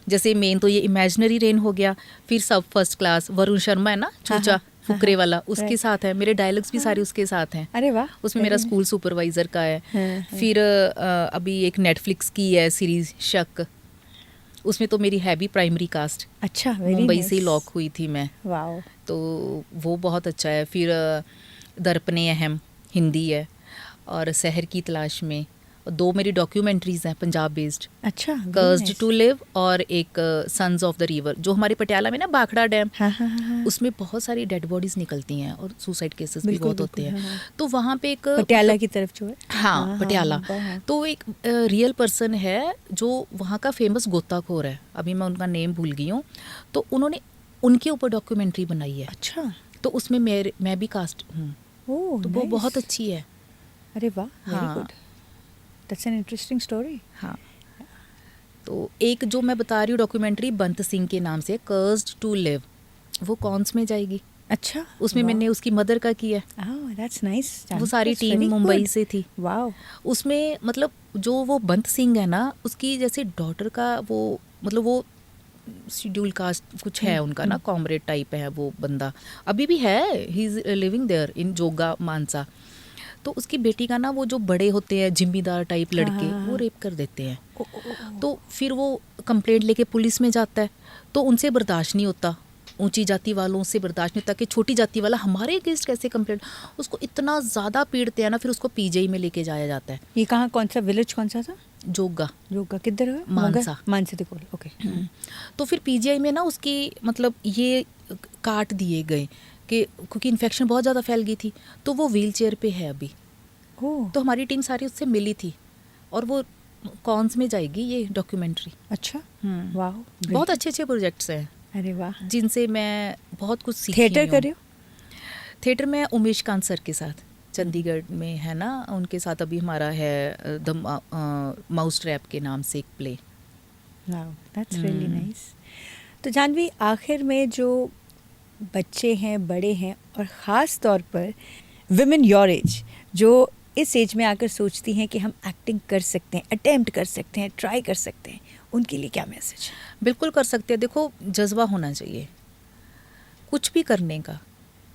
जैसे मेन तो ये इमेजिनरी रेन हो गया, फिर सब फर्स्ट क्लास, वरुण शर्मा है ना, चूचा फुकरे वाला, उसके साथ है। मेरे डायलॉग्स भी सारे उसके साथ हैं। अरे वाह, उसमें मेरा स्कूल सुपरवाइजर का है। फिर अभी एक नेटफ्लिक्स की है सीरीज शक, उसमें तो मेरी हैवी प्राइमरी कास्ट, अच्छा, वेरी मुंबई से लॉक हुई थी मैं, वाओ। तो वो बहुत अच्छा है। फिर दर्पणे अहम हिंदी है, और शहर की तलाश में, और 2 मेरी डॉक्यूमेंट्रीज हैं पंजाब बेस्ड, अच्छा, कर्स्ड टू लिव और एक सन्स ऑफ द रिवर, जो हमारे पटियाला में ना भाखड़ा डैम, हाँ, उसमें बहुत सारी डेड बॉडीज निकलती हैं और सुसाइड केसेस भी बिल्कुल, बहुत होते बिल्कुल, हैं। हाँ। तो वहाँ पे एक पटियाला की तरफ जो है, हाँ पटियाला, हाँ। तो एक रियल पर्सन है जो वहाँ का फेमस गोताखोर है, अभी मैं उनका नेम भूल गई हूँ। तो उन्होंने उनके ऊपर डॉक्यूमेंट्री बनाई है। अच्छा, तो उसमें मैं भी कास्ट हूँ, ओह तो वो nice. बहुत अच्छी है। अरे वाह, वेरी हाँ। Good, that's an interesting story. हाँ, तो एक जो मैं बता रही हूँ डॉक्यूमेंट्री बंत सिंह के नाम से, कर्स्ड टू लिव, वो कॉन्स में जाएगी। अच्छा, उसमें मैंने उसकी मदर का किया। That's nice. वो सारी टीम मुंबई से थी। वाओ। उसमें मतलब जो वो बंत सिंह है ना, उसकी जैसे डॉटर का वो, मतलब वो शेड्यूल कास्ट कुछ है उनका ना, कॉमरेड टाइप है वो बंदा, अभी भी है, he is living there in Joga Mansa. तो उसकी बेटी का ना, वो जो बड़े होते हैं जिम्मेदार टाइप लड़के, वो रेप कर देते हैं। तो फिर वो कंप्लेंट लेके पुलिस में जाता है, तो उनसे बर्दाश्त नहीं होता, ऊंची जाति वालों से बर्दाश्त नहीं होता कि छोटी जाति वाला हमारे अगेंस्ट कैसे कंप्लेंट, उसको इतना ज़्यादा पीड़ते हैं ना, फिर उसको पीजीआई में लेके जाया जाता है। ये कहाँ, कौन सा विलेज, कौन सा था? जोगा। जोगा किधर है? मानसा। मानसा के कोल, ओके। तो फिर पीजीआई में ना उसकी मतलब ये काट दिए गए कि क्योंकि इन्फेक्शन बहुत ज़्यादा फैल गई थी, तो वो व्हील चेयर पे है अभी। ओह, तो हमारी टीम सारी उससे मिली थी, और वो कॉन्स में जाएगी ये डॉक्यूमेंट्री। अच्छा, हम्म। वाह, बहुत अच्छे अच्छे प्रोजेक्ट्स हैं अरे वाह। जिनसे मैं बहुत कुछ सीखी थिएटर हूँ। कर रहे हो? थिएटर में उमेश कांत सर के साथ, चंडीगढ़ में है ना, उनके साथ अभी हमारा है द माउस ट्रैप के नाम से एक प्ले। वाह, दैट्स रियली नाइस। तो जानवी, आखिर में जो बच्चे हैं, बड़े हैं, और ख़ास तौर पर विमेन योर एज, जो इस एज में आकर सोचती हैं कि हम एक्टिंग कर सकते हैं, अटेम्प्ट कर सकते हैं, ट्राई कर सकते हैं, उनके लिए क्या मैसेज है? बिल्कुल कर सकते हैं। देखो जज्बा होना चाहिए कुछ भी करने का,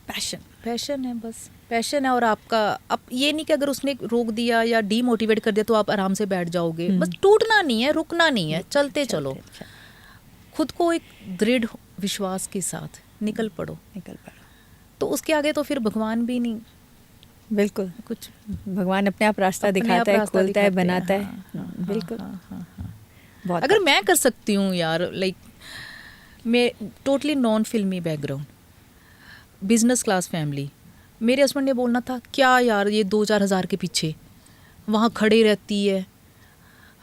पैशन है, बस पैशन है। और आपका अब ये नहीं कि अगर उसने रोक दिया या डीमोटिवेट कर दिया तो आप आराम से बैठ जाओगे। बस टूटना नहीं है, रुकना नहीं है, चलते चलो, खुद को एक दृढ़ विश्वास के साथ निकल पड़ो। तो उसके आगे तो फिर भगवान भी नहीं, बिल्कुल, कुछ भगवान अपने आप रास्ता अपने दिखाता आप है, रास्ता खोलता है, दिखाते हैं। बनाता है। हाँ, बिल्कुल। हाँ। बहुत अगर मैं कर सकती हूँ यार, लाइक मैं टोटली नॉन फिल्मी बैकग्राउंड, बिजनेस क्लास फैमिली, मेरे हस्बैंड ने बोलना था क्या यार ये 2-4 हज़ार के पीछे वहाँ खड़े रहती है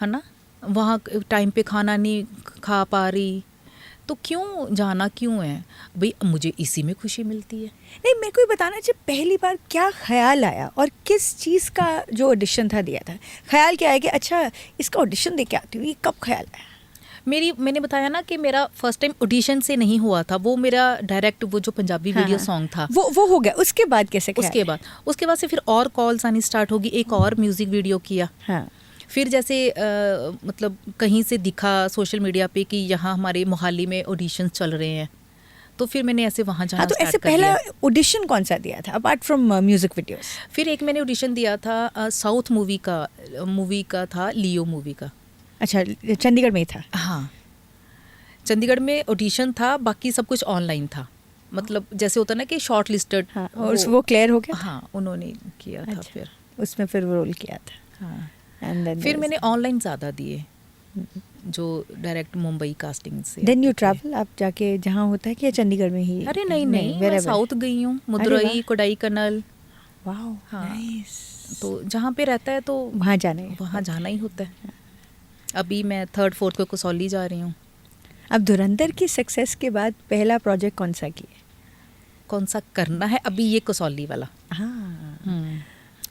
ना, वहाँ टाइम पे खाना नहीं खा पा रही, तो क्यों जाना क्यों है भाई, मुझे इसी में खुशी मिलती है। नहीं, मेरे को ये बताना चाहिए पहली बार क्या ख्याल आया और किस चीज़ का जो ऑडिशन था दिया था, ख्याल क्या आया कि अच्छा इसका ऑडिशन दे के आती हूँ, ये कब ख्याल आया? मैंने बताया ना कि मेरा फर्स्ट टाइम ऑडिशन से नहीं हुआ था, वो मेरा डायरेक्ट वो जो पंजाबी वीडियो सॉन्ग था वो हो गया। उसके बाद कैसे ख्याल? उसके बाद से फिर और कॉल्स आनी स्टार्ट होगी, एक और म्यूजिक वीडियो किया। हाँ, फिर जैसे मतलब कहीं से दिखा सोशल मीडिया पे कि यहाँ हमारे मोहाली में ऑडिशंस चल रहे हैं, तो फिर मैंने ऐसे वहाँ जाना तो स्टार्ट ऐसे कर पहला दिया। ऑडिशन कौन सा दिया था अपार्ट फ्रॉम म्यूजिक वीडियोस? फिर एक मैंने ऑडिशन दिया था साउथ मूवी का था, लियो मूवी का। अच्छा, चंडीगढ़ में ही था? हाँ, चंडीगढ़ में ऑडिशन था, बाकी सब कुछ ऑनलाइन था। मतलब जैसे होता ना कि शॉर्ट लिस्टेड। हाँ, और वो क्लियर हो गया? हाँ, उन्होंने किया था। अच्छा, फिर उसमें फिर वो रोल किया था। हाँ, एंड देन फिर मैंने ऑनलाइन ज़्यादा दिए, जो डायरेक्ट मुंबई कास्टिंग से। देन यू ट्रैवल, आप जाके जहाँ होता है कि चंडीगढ़ में ही? अरे नहीं, मैं साउथ गई हूँ, मदुरई, कोडाई कनाल। वाओ, हाँ, नाइस। तो जहाँ पे रहता है तो वहाँ जाना ही होता है। अभी मैं 3rd 4th को कसौली जा रही हूँ। अब धुरंधर की सक्सेस के बाद पहला प्रोजेक्ट कौन सा किया? कौन सा करना है अभी? ये कसौली वाला। हाँ,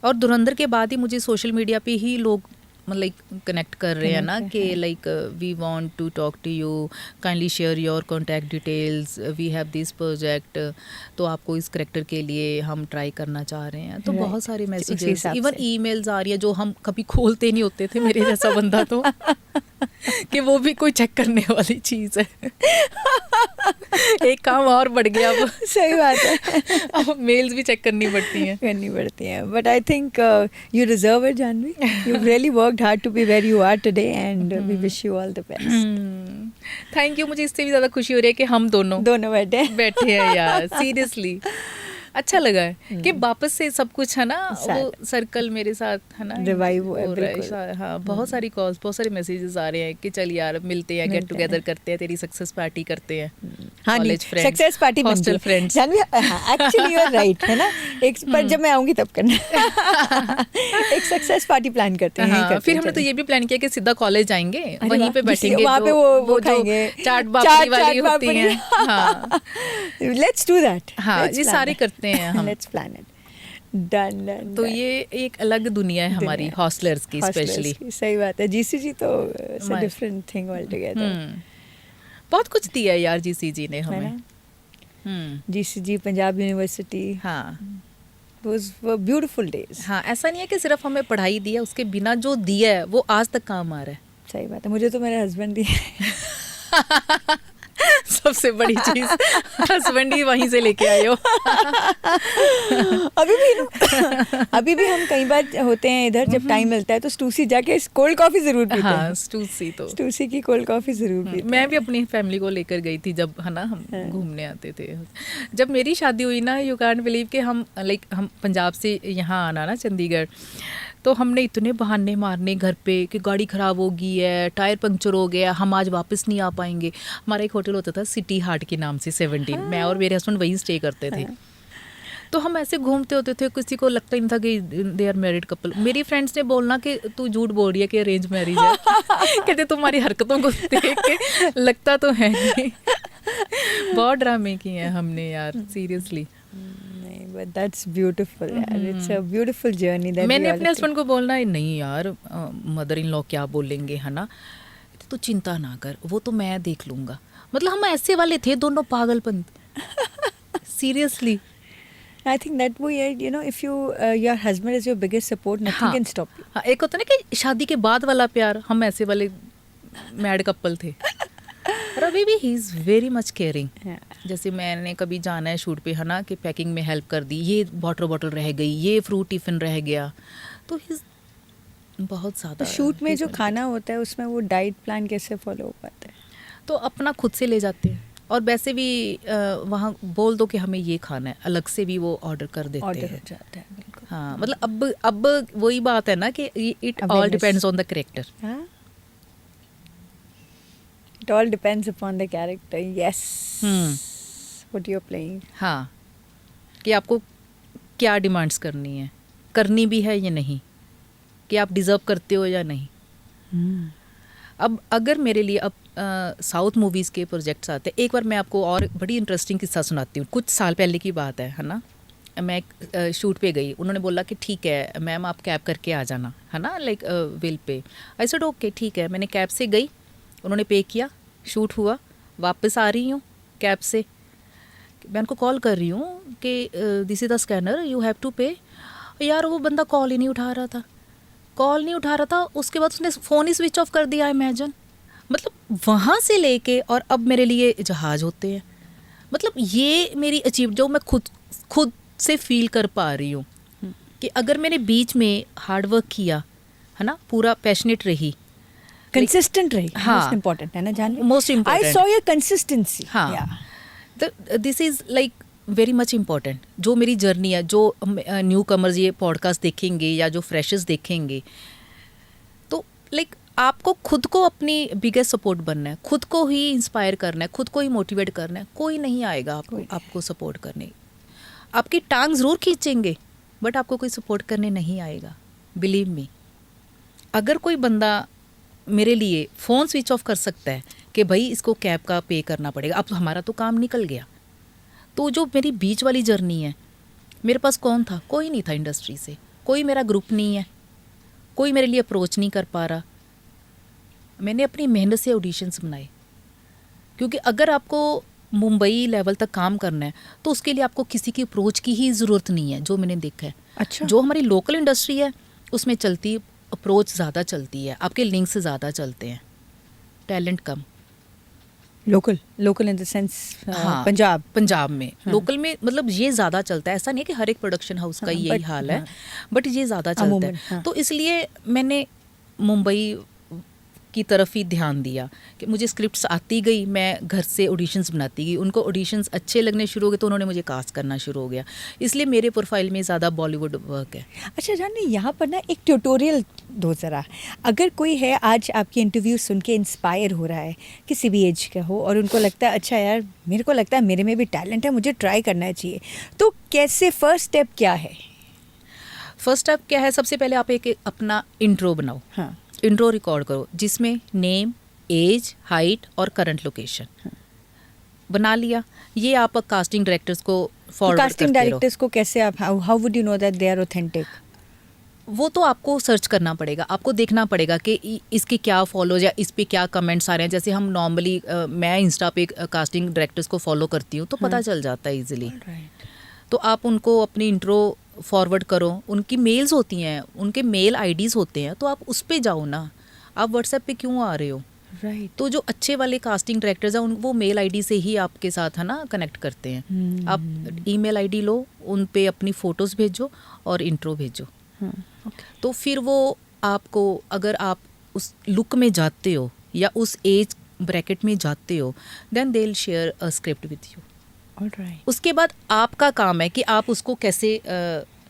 और धुरंधर के बाद ही मुझे सोशल मीडिया पे ही लोग मतलब कनेक्ट कर रहे हैं ना कि like we want to talk to you, kindly share your contact details, we have this project, तो आपको इस करेक्टर के लिए हम ट्राई करना चाह रहे हैं। तो बहुत सारे मैसेजेस, इवन ईमेल्स आ रही है जो हम कभी खोलते नहीं होते थे, मेरे जैसा बंदा तो कि वो भी कोई चेक करने वाली चीज़ है। एक काम और बढ़ गया अब। सही बात है। अब मेल्स भी चेक करनी पड़ती हैं। But I think you deserve it, Janvi. You really worked hard to be where you are today and we wish you all the best. Thank you. मुझे इससे भी ज़्यादा खुशी हो रही है कि हम दोनों बैठे हैं यार, सीरियसली अच्छा लगा है कि वापस से सब कुछ है ना, वो सर्कल मेरे साथ है ना, रिवाइव हो रहा है। हाँ, बहुत सारी कॉल्स, बहुत सारे मैसेजेस आ रहे हैं कि चल यार मिलते हैं, गेट टुगेदर करते हैं, तेरी सक्सेस पार्टी करते हैं। हाँ, college friends, success party, hostel friends. Actually you are right, है ना। एक पर जब मैं आऊंगी तब करना। एक सक्सेस पार्टी प्लान करते हैं। हाँ, फिर हमने तो ये भी प्लान किया कि सीधा कॉलेज जाएंगे, वहीं पे बैठेंगे, वहाँ पे वो खाएंगे, चाट बापड़ी वाली होती है। हाँ, लेट्स डू दैट। हाँ, ये सारे करते हैं हम। Let's plan it. डन। तो ये एक अलग दुनिया है हमारी हॉस्टलर्स की, स्पेशली। सही बात है। जीसीजी तो डिफरेंट थिंग ऑल टुगेदर। बहुत कुछ दिया है यार जीसीजी ने हमें। जीसीजी, पंजाब यूनिवर्सिटी, हाँ, those were beautiful days। हाँ, ऐसा नहीं है कि सिर्फ हमें पढ़ाई दी है, उसके बिना जो दिया है वो आज तक काम आ रहा है। सही बात है। मुझे तो मेरे हस्बैंड दिए। सबसे बड़ी चीज, हस्बैंड ही वहीं से लेके आए हो। अभी भी हम कई बार होते हैं इधर, जब टाइम मिलता है तो स्टूसी जाके कोल्ड कॉफी जरूर पीते हैं। हाँ, स्टूसी की कोल्ड कॉफी जरूर पीते हैं। मैं भी अपनी फैमिली को लेकर गई थी जब, है ना, हम घूमने आते थे। जब मेरी शादी हुई ना, यू कांट बिलीव कि हम पंजाब से यहाँ आना ना चंडीगढ़, तो हमने इतने बहाने मारने घर पे कि गाड़ी ख़राब हो गई है, टायर पंक्चर हो गया, हम आज वापस नहीं आ पाएंगे। हमारा एक होटल होता था सिटी हार्ट के नाम से 17, मैं और मेरे हस्बैंड वहीं स्टे करते थे। तो हम ऐसे घूमते होते थे, किसी को लगता ही नहीं था कि दे आर मैरिड कपल। मेरी फ्रेंड्स ने बोलना कि तू झूठ बोल रही है कि अरेंज मैरिज है। कहते तुम्हारी हरकतों को देख के लगता तो है नहीं। बहुत ड्रामे किए हैं हमने यार, सीरियसली। But that's beautiful, यार। It's a beautiful journey that मैंने अपने हस्बैंड को बोलना है, नहीं यार मदर इन लॉ क्या बोलेंगे, है ना, तो चिंता ना कर, वो तो मैं देख लूँगा। मतलब हम ऐसे वाले थे दोनों, पागलपन। Seriously. I think that way, you know, if your husband is your biggest support, nothing can stop you. हाँ, एक होता है ना कि शादी के बाद वाला प्यार, हम ऐसे वाले मैड कपल थे। और अभी भी ही इज़ वेरी मच केयरिंग। जैसे मैंने कभी जाना है शूट पे, है ना, कि पैकिंग में हेल्प कर दी, ये वाटर बॉटल रह गई, ये फ्रूट टिफिन रह गया, तो ही बहुत ज़्यादा। शूट में जो खाना होता है उसमें वो डाइट प्लान कैसे फॉलो हो पाता है? तो अपना खुद से ले जाते हैं, और वैसे भी वहाँ बोल दो कि हमें ये खाना है, अलग से भी वो ऑर्डर कर देते हैं। ऑर्डर हो जाता है, बिल्कुल। हाँ, मतलब अब वही बात है ना कि it all depends on the character. It all depends upon the character. Yes. What you're playing. हाँ, कि आपको क्या डिमांड्स करनी है, करनी भी है या नहीं, कि आप डिजर्व करते हो या नहीं। अब अगर मेरे लिए अब साउथ मूवीज़ के प्रोजेक्ट्स आते हैं, एक बार मैं आपको और बड़ी इंटरेस्टिंग किस्सा सुनाती हूँ। कुछ साल पहले की बात है ना। मैं एक शूट पे गई, उन्होंने बोला कि ठीक है मैम आप कैब करके आ जाना, है ना, like will pay. I said okay ठीक है। मैंने कैब से गई, उन्होंने पे किया, शूट हुआ, वापस आ रही हूँ कैब से, मैं उनको कॉल कर रही हूँ कि this is the scanner, you have to pay. यार वो बंदा कॉल ही नहीं उठा रहा था, उसके बाद उसने फ़ोन ही स्विच ऑफ कर दिया। इमेजिन, मतलब वहाँ से लेके और अब मेरे लिए जहाज़ होते हैं। मतलब ये मेरी अचीव जो मैं खुद से फील कर पा रही हूँ कि अगर मैंने बीच में हार्ड वर्क किया, है ना, पूरा पैशनेट रही, कंसिस्टेंट रही, हाँ, मोस्ट इम्पोर्टेंट है ना Jahnavi, most important. I saw your consistency. हाँ, this is like very much important. जो मेरी जर्नी है, जो न्यू कमर्स ये पॉडकास्ट देखेंगे या जो फ्रेशर्स देखेंगे, तो लाइक आपको खुद को अपनी बिगेस्ट सपोर्ट बनना है, खुद को ही इंस्पायर करना है, खुद को ही मोटिवेट करना है। कोई नहीं आएगा आपको सपोर्ट करने। आपकी टांग ज़रूर खींचेंगे बट आपको कोई सपोर्ट करने नहीं आएगा। बिलीव मी, अगर कोई बंदा मेरे लिए फ़ोन स्विच ऑफ कर सकता है कि भाई इसको कैब का पे करना पड़ेगा, अब हमारा तो काम निकल गया। तो जो मेरी बीच वाली जर्नी है, मेरे पास कौन था? कोई नहीं था इंडस्ट्री से, कोई मेरा ग्रुप नहीं है, कोई मेरे लिए अप्रोच नहीं कर पा रहा। मैंने अपनी मेहनत से ऑडिशंस बनाए, क्योंकि अगर आपको मुंबई लेवल तक काम करना है तो उसके लिए आपको किसी की अप्रोच की ही ज़रूरत नहीं है, जो मैंने देखा है। अच्छा, जो हमारी लोकल इंडस्ट्री है उसमें चलती अप्रोच ज़्यादा चलती है, आपके लिंक्स ज़्यादा चलते हैं, talent come. Local in the sense हाँ, पंजाब में लोकल में मतलब ये ज़्यादा चलता है। ऐसा नहीं है कि हर एक प्रोडक्शन हाउस का यही हाल है, बट ये ज़्यादा चलता है। तो इसलिए मैंने मुंबई की तरफ ही ध्यान दिया कि मुझे स्क्रिप्ट्स आती गई, मैं घर से ऑडिशंस बनाती गई, उनको ऑडिशंस अच्छे लगने शुरू हो गए तो उन्होंने मुझे कास्ट करना शुरू हो गया। इसलिए मेरे प्रोफाइल में ज़्यादा बॉलीवुड वर्क है। अच्छा जानवी, यहाँ पर ना एक ट्यूटोरियल दो ज़रा। अगर कोई है आज आपकी इंटरव्यू सुन के इंस्पायर हो रहा है, किसी भी एज का हो, और उनको लगता है अच्छा यार मेरे को लगता है मेरे में भी टैलेंट है, मुझे ट्राई करना चाहिए, तो कैसे, फर्स्ट स्टेप क्या है? फर्स्ट स्टेप क्या है? सबसे पहले आप एक अपना इंट्रो बनाओ। हाँ, इंट्रो रिकॉर्ड करो जिसमें नेम, एज, हाइट और करंट लोकेशन बना लिया। ये आप कास्टिंग डायरेक्टर्स को फॉरवर्ड करते कास्टिंग रहो। डायरेक्टर्स को कैसे आप, how would you know that they are authentic? वो तो आपको सर्च करना पड़ेगा, आपको देखना पड़ेगा कि इसके क्या फॉलोज या इस पे क्या कमेंट्स आ रहे हैं। जैसे हम नॉर्मली मैं इंस्टा पे कास्टिंग डायरेक्टर्स को फॉलो करती हूँ तो पता चल जाता है इजीली। तो आप उनको अपनी इंट्रो फॉरवर्ड करो, उनकी मेल्स होती हैं, उनके मेल आईडीज़ होते हैं, तो आप उस पे जाओ ना। आप व्हाट्सएप पे क्यों आ रहे हो? राइट। तो जो अच्छे वाले कास्टिंग डायरेक्टर्स हैं वो मेल आईडी से ही आपके साथ, है ना, कनेक्ट करते हैं। आप ईमेल आईडी लो, उन पे अपनी फ़ोटोज़ भेजो और इंट्रो भेजो। तो फिर वो आपको, अगर आप उस लुक में जाते हो या उस एज ब्रैकेट में जाते हो, then they will share a script with you. उसके बाद आपका काम है कि आप उसको कैसे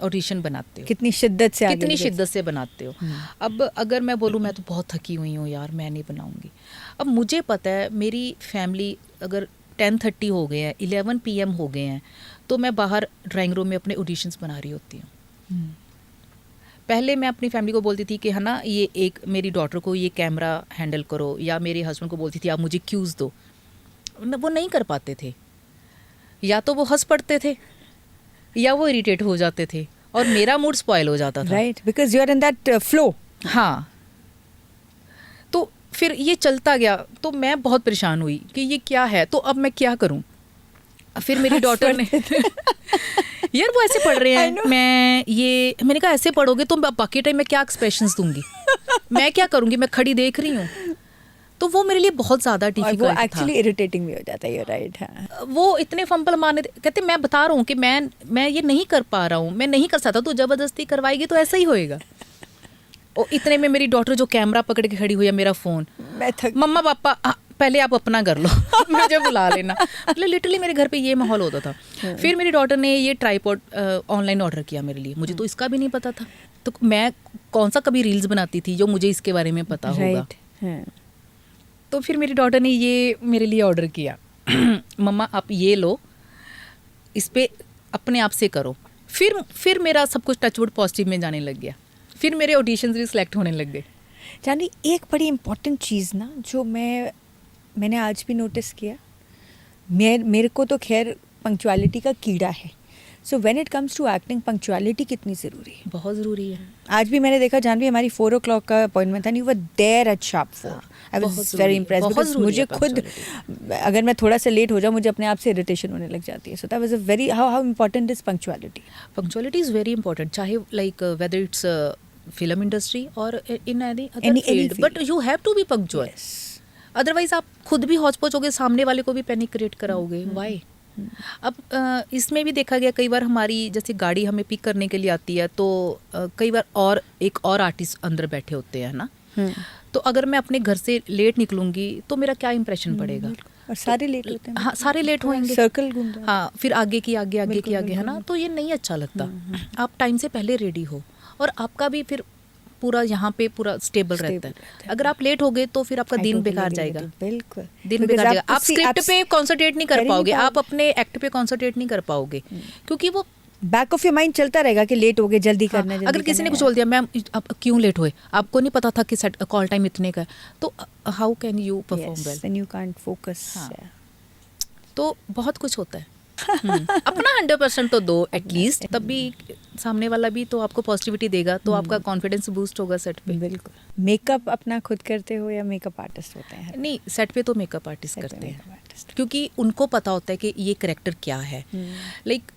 ऑडिशन बनाते हो, कितनी शिद्दत से, कितनी शिद्दत से बनाते हो। अब अगर मैं बोलूँ मैं तो बहुत थकी हुई हूँ यार, मैं नहीं बनाऊंगी। अब मुझे पता है मेरी फैमिली अगर 10:30 हो गए हैं, 11 PM हो गए हैं, तो मैं बाहर ड्राइंग रूम में अपने ऑडिशंस बना रही होती हूँ। पहले मैं अपनी फैमिली को बोलती थी कि है ना, ये एक मेरी डॉटर को ये कैमरा हैंडल करो, या मेरे हस्बैंड को बोलती थी आप मुझे क्यूज़ दो। वो नहीं कर पाते थे, या तो वो हंस पड़ते थे या वो इरिटेट हो जाते थे और मेरा मूड स्पॉइल हो जाता था। Right, because you are in that flow. हाँ, तो फिर ये चलता गया, तो मैं बहुत परेशान हुई कि ये क्या है, तो अब मैं क्या करूं। फिर मेरी डॉटर ने यार वो ऐसे पढ़ रहे हैं, मैंने कहा ऐसे पढ़ोगे तो बाकी टाइम में क्या एक्सप्रेशंस दूंगी, मैं क्या करूंगी, मैं खड़ी देख रही हूँ। तो वो मेरे लिए बहुत ज़्यादा डिफिकल्ट था। एक्चुअली इरिटेटिंग भी हो जाता है, राइट। हाँ, वो इतने फंबल मारने, कहते मैं बता रहा हूँ कि मैं ये नहीं कर पा रहा हूँ, मैं नहीं कर सकता, तो ज़बरदस्ती करवाएगी तो ऐसा ही होएगा। और इतने में मेरी डॉटर जो कैमरा पकड़ के खड़ी हुई है, मेरा फ़ोन, मम्मा पापा पहले आप अपना कर लो मुझे बुला लेना। मतलब लिटरली मेरे घर पे ये माहौल होता था। फिर मेरी डॉटर ने ये ट्राइपॉड ऑनलाइन ऑर्डर किया मेरे लिए, मुझे तो इसका भी नहीं पता था। तो मैं कौन सा कभी रील्स बनाती थी जो मुझे इसके बारे में पता होगा। तो फिर मेरी डॉटर ने ये मेरे लिए ऑर्डर किया मम्मा आप ये लो, इस पे अपने आप से करो। फिर मेरा सब कुछ टचवुड पॉजिटिव में जाने लग गया। फिर मेरे ऑडिशंस भी सिलेक्ट होने लग गए। जानी एक बड़ी इम्पोर्टेंट चीज़ ना जो मैंने आज भी नोटिस किया, मेरे को तो खैर पंक्चुअलिटी का कीड़ा है। So when it comes to acting, punctuality कितनी ज़रूरी है? बहुत ज़रूरी है। आज भी मैंने देखा, जानवी हमारी 4 o'clock का अपॉइंटमेंट था, नहीं वो there at sharp 4। I was very impressed because मुझे खुद अगर मैं थोड़ा सा लेट हो जाऊँ मुझे अपने आप से इरिटेशन होने लग जाती है। So that was a very how important is punctuality. Punctuality is very important, चाहे like whether it's film industry और in any other Any field, field. But you have to be punctual. Otherwise आप खुद भी हौच पौच होगे, सामने वाले को भी पैनिक क्रिएट कराओगे। वाई? अब इसमें भी देखा गया कई बार, हमारी जैसे गाड़ी हमें पिक करने के लिए आती है तो कई बार और एक और आर्टिस्ट अंदर बैठे होते हैं ना, तो अगर मैं अपने घर से लेट निकलूंगी तो मेरा क्या इंप्रेशन पड़ेगा? और सारे लेट होते हैं। हाँ, सारे लेट होंगे, सर्कल घूम रहा है। हाँ, फिर आगे की आगे है ना, तो ये नहीं अच्छा लगता। आप टाइम से पहले रेडी हो और आपका भी फिर पूरा यहाँ पे पूरा स्टेबल रहता है। अगर आप लेट हो गए तो फिर आपका दिन बेकार जाएगा। बिल्कुल, दिन बेकार जाएगा। आप स्क्रिप्ट पे कॉन्सेंट्रेट नहीं कर पाओगे, आप अपने एक्ट पे कॉन्सेंट्रेट नहीं कर पाओगे, क्योंकि वो बैक ऑफ योर माइंड चलता रहेगा कि लेट हो गए, जल्दी करना है। अगर किसी ने कुछ बोल दिया, मैम आप क्यों लेट हुए, आपको नहीं पता था कि सेट कॉल टाइम इतने का है, तो how can you perform well? Then you can't focus. तो बहुत कुछ होता है। अपना 100% तो दो एटलीस्ट, तब भी सामने वाला भी तो आपको पॉजिटिविटी देगा, तो आपका कॉन्फिडेंस बूस्ट होगा सेट पे। बिल्कुल। मेकअप अपना खुद करते हो या मेकअप आर्टिस्ट होते हैं? नहीं, सेट पे तो मेकअप आर्टिस्ट करते हैं, क्योंकि उनको पता होता है कि ये कैरेक्टर क्या है। लाइक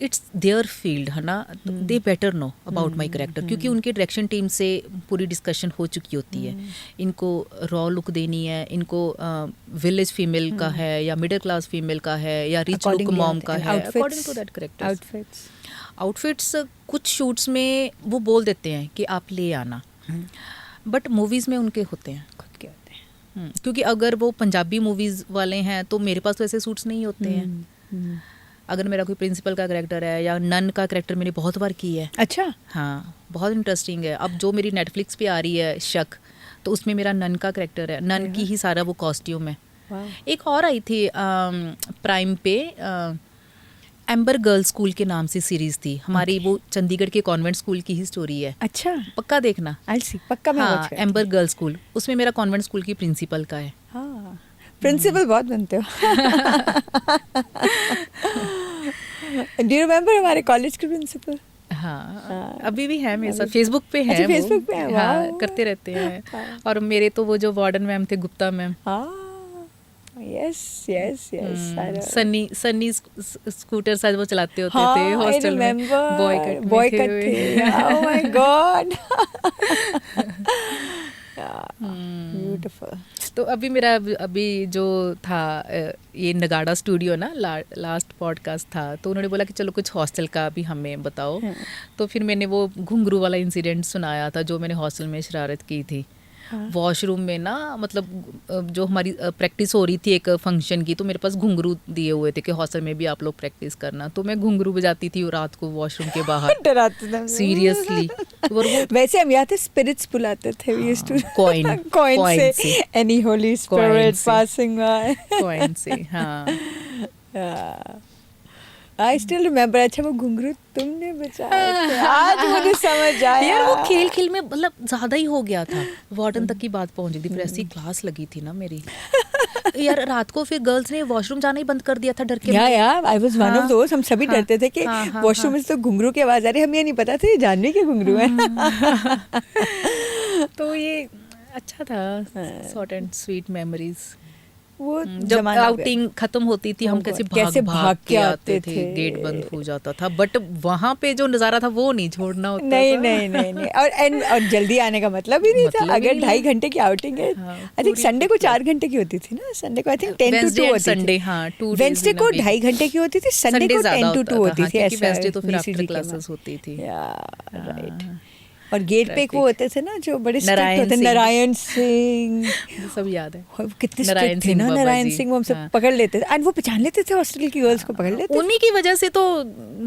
इट्स देयर फील्ड है ना, दे better know about my character, क्योंकि उनकी डायरेक्शन टीम से पूरी डिस्कशन हो चुकी होती है। इनको रॉ लुक देनी है, इनको विलेज फीमेल का है या मिडिल क्लास फीमेल का है या रिच लुक मॉम का है, according to that character. Outfits कुछ शूट्स में वो बोल देते हैं कि आप ले आना, बट मूवीज़ में उनके होते हैं, खुद के होते हैं। क्योंकि अगर वो पंजाबी मूवीज़ वाले हैं तो मेरे पास तो ऐसे सूट्स नहीं होते हैं। अगर मेरा कोई प्रिंसिपल का कैरेक्टर है या नन का कैरेक्टर मैंने बहुत बार की है। अच्छा। हाँ, बहुत इंटरेस्टिंग है। अब जो मेरी नेटफ्लिक्स पे आ रही है शक, तो उसमें मेरा नन का कैरेक्टर है, नन की ही सारा वो कॉस्ट्यूम है। एक और आई थी प्राइम पे, एम्बर गर्ल्स स्कूल के नाम से सीरीज थी हमारी, वो चंडीगढ़ के कॉन्वेंट स्कूल की ही स्टोरी है। अच्छा, पक्का देखना। पक्का मैं हाँ, एम्बर गर्ल्स स्कूल, उसमें मेरा कॉन्वेंट स्कूल की प्रिंसिपल का है। हाँ, प्रिंसिपल बहुत बनते हो। डू यू रिमेम्बर हमारे कॉलेज के प्रिंसिपल? हाँ, अभी भी है मेरे साथ, फेसबुक पे है। अच्छा, फेसबुक पे है। हाँ, करते रहते हैं। और मेरे तो वो जो वार्डन मैम थे, Gupta ma'am. Yes yes yes. Sunny scooter शायद वो चलाते होते थे हॉस्टल में, बॉयकट थे। Oh my God, beautiful. तो अभी मेरा अभी जो था ये नगाड़ा स्टूडियो ना, लास्ट पॉडकास्ट था, तो उन्होंने बोला कि चलो कुछ हॉस्टल का भी हमें बताओ। तो फिर मैंने वो घुंघरू वाला इंसिडेंट सुनाया था जो मैंने हॉस्टल में शरारत की थी। वॉशरूम में ना, मतलब जो हमारी प्रैक्टिस हो रही थी एक फंक्शन की, तो मेरे पास घुंघरू दिए हुए थे कि हॉस्टल में भी आप लोग प्रैक्टिस करना, तो मैं घुंघरू बजाती थी रात को वॉशरूम के बाहर। डराते सीरियसली। वैसे हम यहाँ थे स्पिरिट्स बुलाते थे, वी यूज्ड टू कॉइन से any Holi spirit passing by, coin से। हाँ, आई स्टिल रिमेम्बर। अच्छा, वो घुंघरू तुमने बचाया थे, आज मुझे समझ आया। यार वो खेल में मतलब ज्यादा ही हो गया था, वार्डन तक की बात पहुंच गई थी। फिर ऐसी क्लास लगी थी ना मेरी। यार रात को फिर गर्ल्स ने वॉशरूम जाना ही बंद कर दिया था डर के। यार I was one of those. हम सभी डरते थे कि वॉशरूम में तो घुंघरू की आवाज आ रही है, हमें ये नहीं पता था ये जानवी के घुंघरू है। तो ये अच्छा था, शॉर्ट एंड स्वीट मेमोरीज। वो जब आउटिंग खत्म होती थी, हम कैसे भाग के आते थे, गेट बंद हो जाता था, बट वहाँ पे जो नजारा था वो नहीं छोड़ना होता नहीं, था। नहीं। और जल्दी आने का मतलब ही नहीं था। अगर 2.5 घंटे की आउटिंग है, आई थिंक संडे को 4 घंटे की होती थी ना, संडे को आई थिंक 10 to 2 होती थी। संडे, हाँ, वेडनेसडे को 2.5 घंटे की होती थी, संडे को 10 to 2 होती थी। वेडनेसडे तो फिर आफ्टर क्लासेस होती थी। राइट। और गेट पे वो होते थे ना जो बड़े स्ट्रिक्ट होते, नारायण सिंह, सब याद है कितने स्ट्रिक्ट थे ना नारायण सिंह। वो हमसे पकड़ लेते थे, एंड वो पहचान लेते थे, हॉस्टल की गर्ल्स को पकड़ लेते थे। उन्हीं की वजह से तो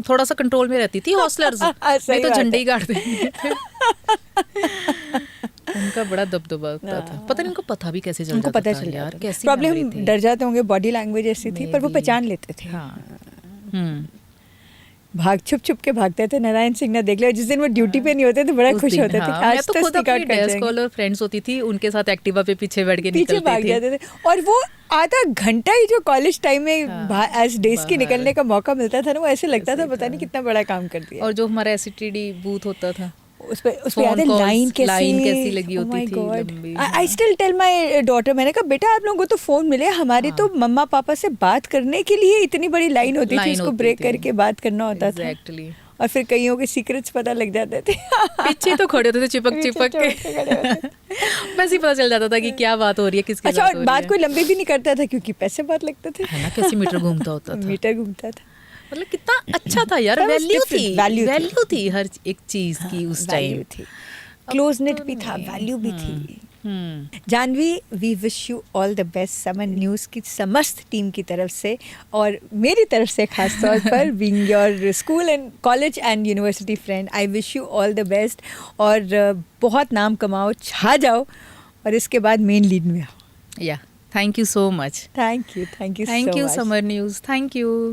थोड़ा सा कंट्रोल में रहती थी हॉस्टलर्स। मैं तो झंडे ही गाड़ देते थे। उनका बड़ा दबदबा होता था, पता नहीं उनको पता भी कैसे चल जाता था यार, कैसी प्रॉब्लम, डर जाते होंगे, बॉडी लैंग्वेज ऐसी थी, पर वो पहचान लेते थे। भाग छुप के भागते थे, नारायण सिंह ना देख ले, जिस दिन वो ड्यूटी पे नहीं होते थे बड़ा उस खुश दिन, होते थे हाँ, कि मैं आज तो तो खुद स्टिक अपनी आउट कर डेस्क जाएंगे, कॉलर फ्रेंड्स होती थी, उनके साथ एक्टिवा पे पीछे बैठ के पीछे भाग निकलते थे। जाते थे। और वो आधा घंटा ही जो कॉलेज टाइम में हाँ, एज डेज के बाहर। निकलने का मौका मिलता था ना, वो ऐसे लगता ऐसे था ही पता नहीं कितना बड़ा काम कर दिया। और जो हमारा एसटीडी बूथ होता था, उस पे याद है phone calls, लाइन कैसी लगी होती थी, गॉड, लंबी, आई हाँ। स्टिल टेल माय डॉटर, मैंने कहा बेटा आप लोगों को तो फोन मिले, हमारी तो मम्मा पापा से बात करने के लिए इतनी बड़ी लाइन होती थी, लाइन उसको होती ब्रेक थी। करके बात करना होता था। एग्जैक्टली। और फिर कईयों के सीक्रेट्स पता लग जाते थे। पीछे तो खड़े होते थे चिपक पीछे चिपक खड़े होते थे। के वैसे ही पता चल जाता था कि क्या बात हो रही है, किसकी अच्छा, बात और हो बात रही कोई लंबी भी नहीं करता था क्योंकि पैसे बहुत लगते थे, है ना, कैसे मीटर घूमता होता था, मीटर घूमता था। मतलब कितना अच्छा था यार, That was वैल्यू different, थी, value थी। वैल्यू थी हर एक चीज की उस टाइम। वैल्यू थी, क्लोजनेट भी था, वैल्यू भी थी। Janvi, we wish you all the best Samar news की समस्त टीम की तरफ से, और मेरी तरफ से खास तौर पर, being your school and college and university friend, I wish you all the best. और बहुत नाम कमाओ, छा जाओ, और इसके बाद मेन लीड में आओ। या thank you so much, thank you thank you summer news, thank you.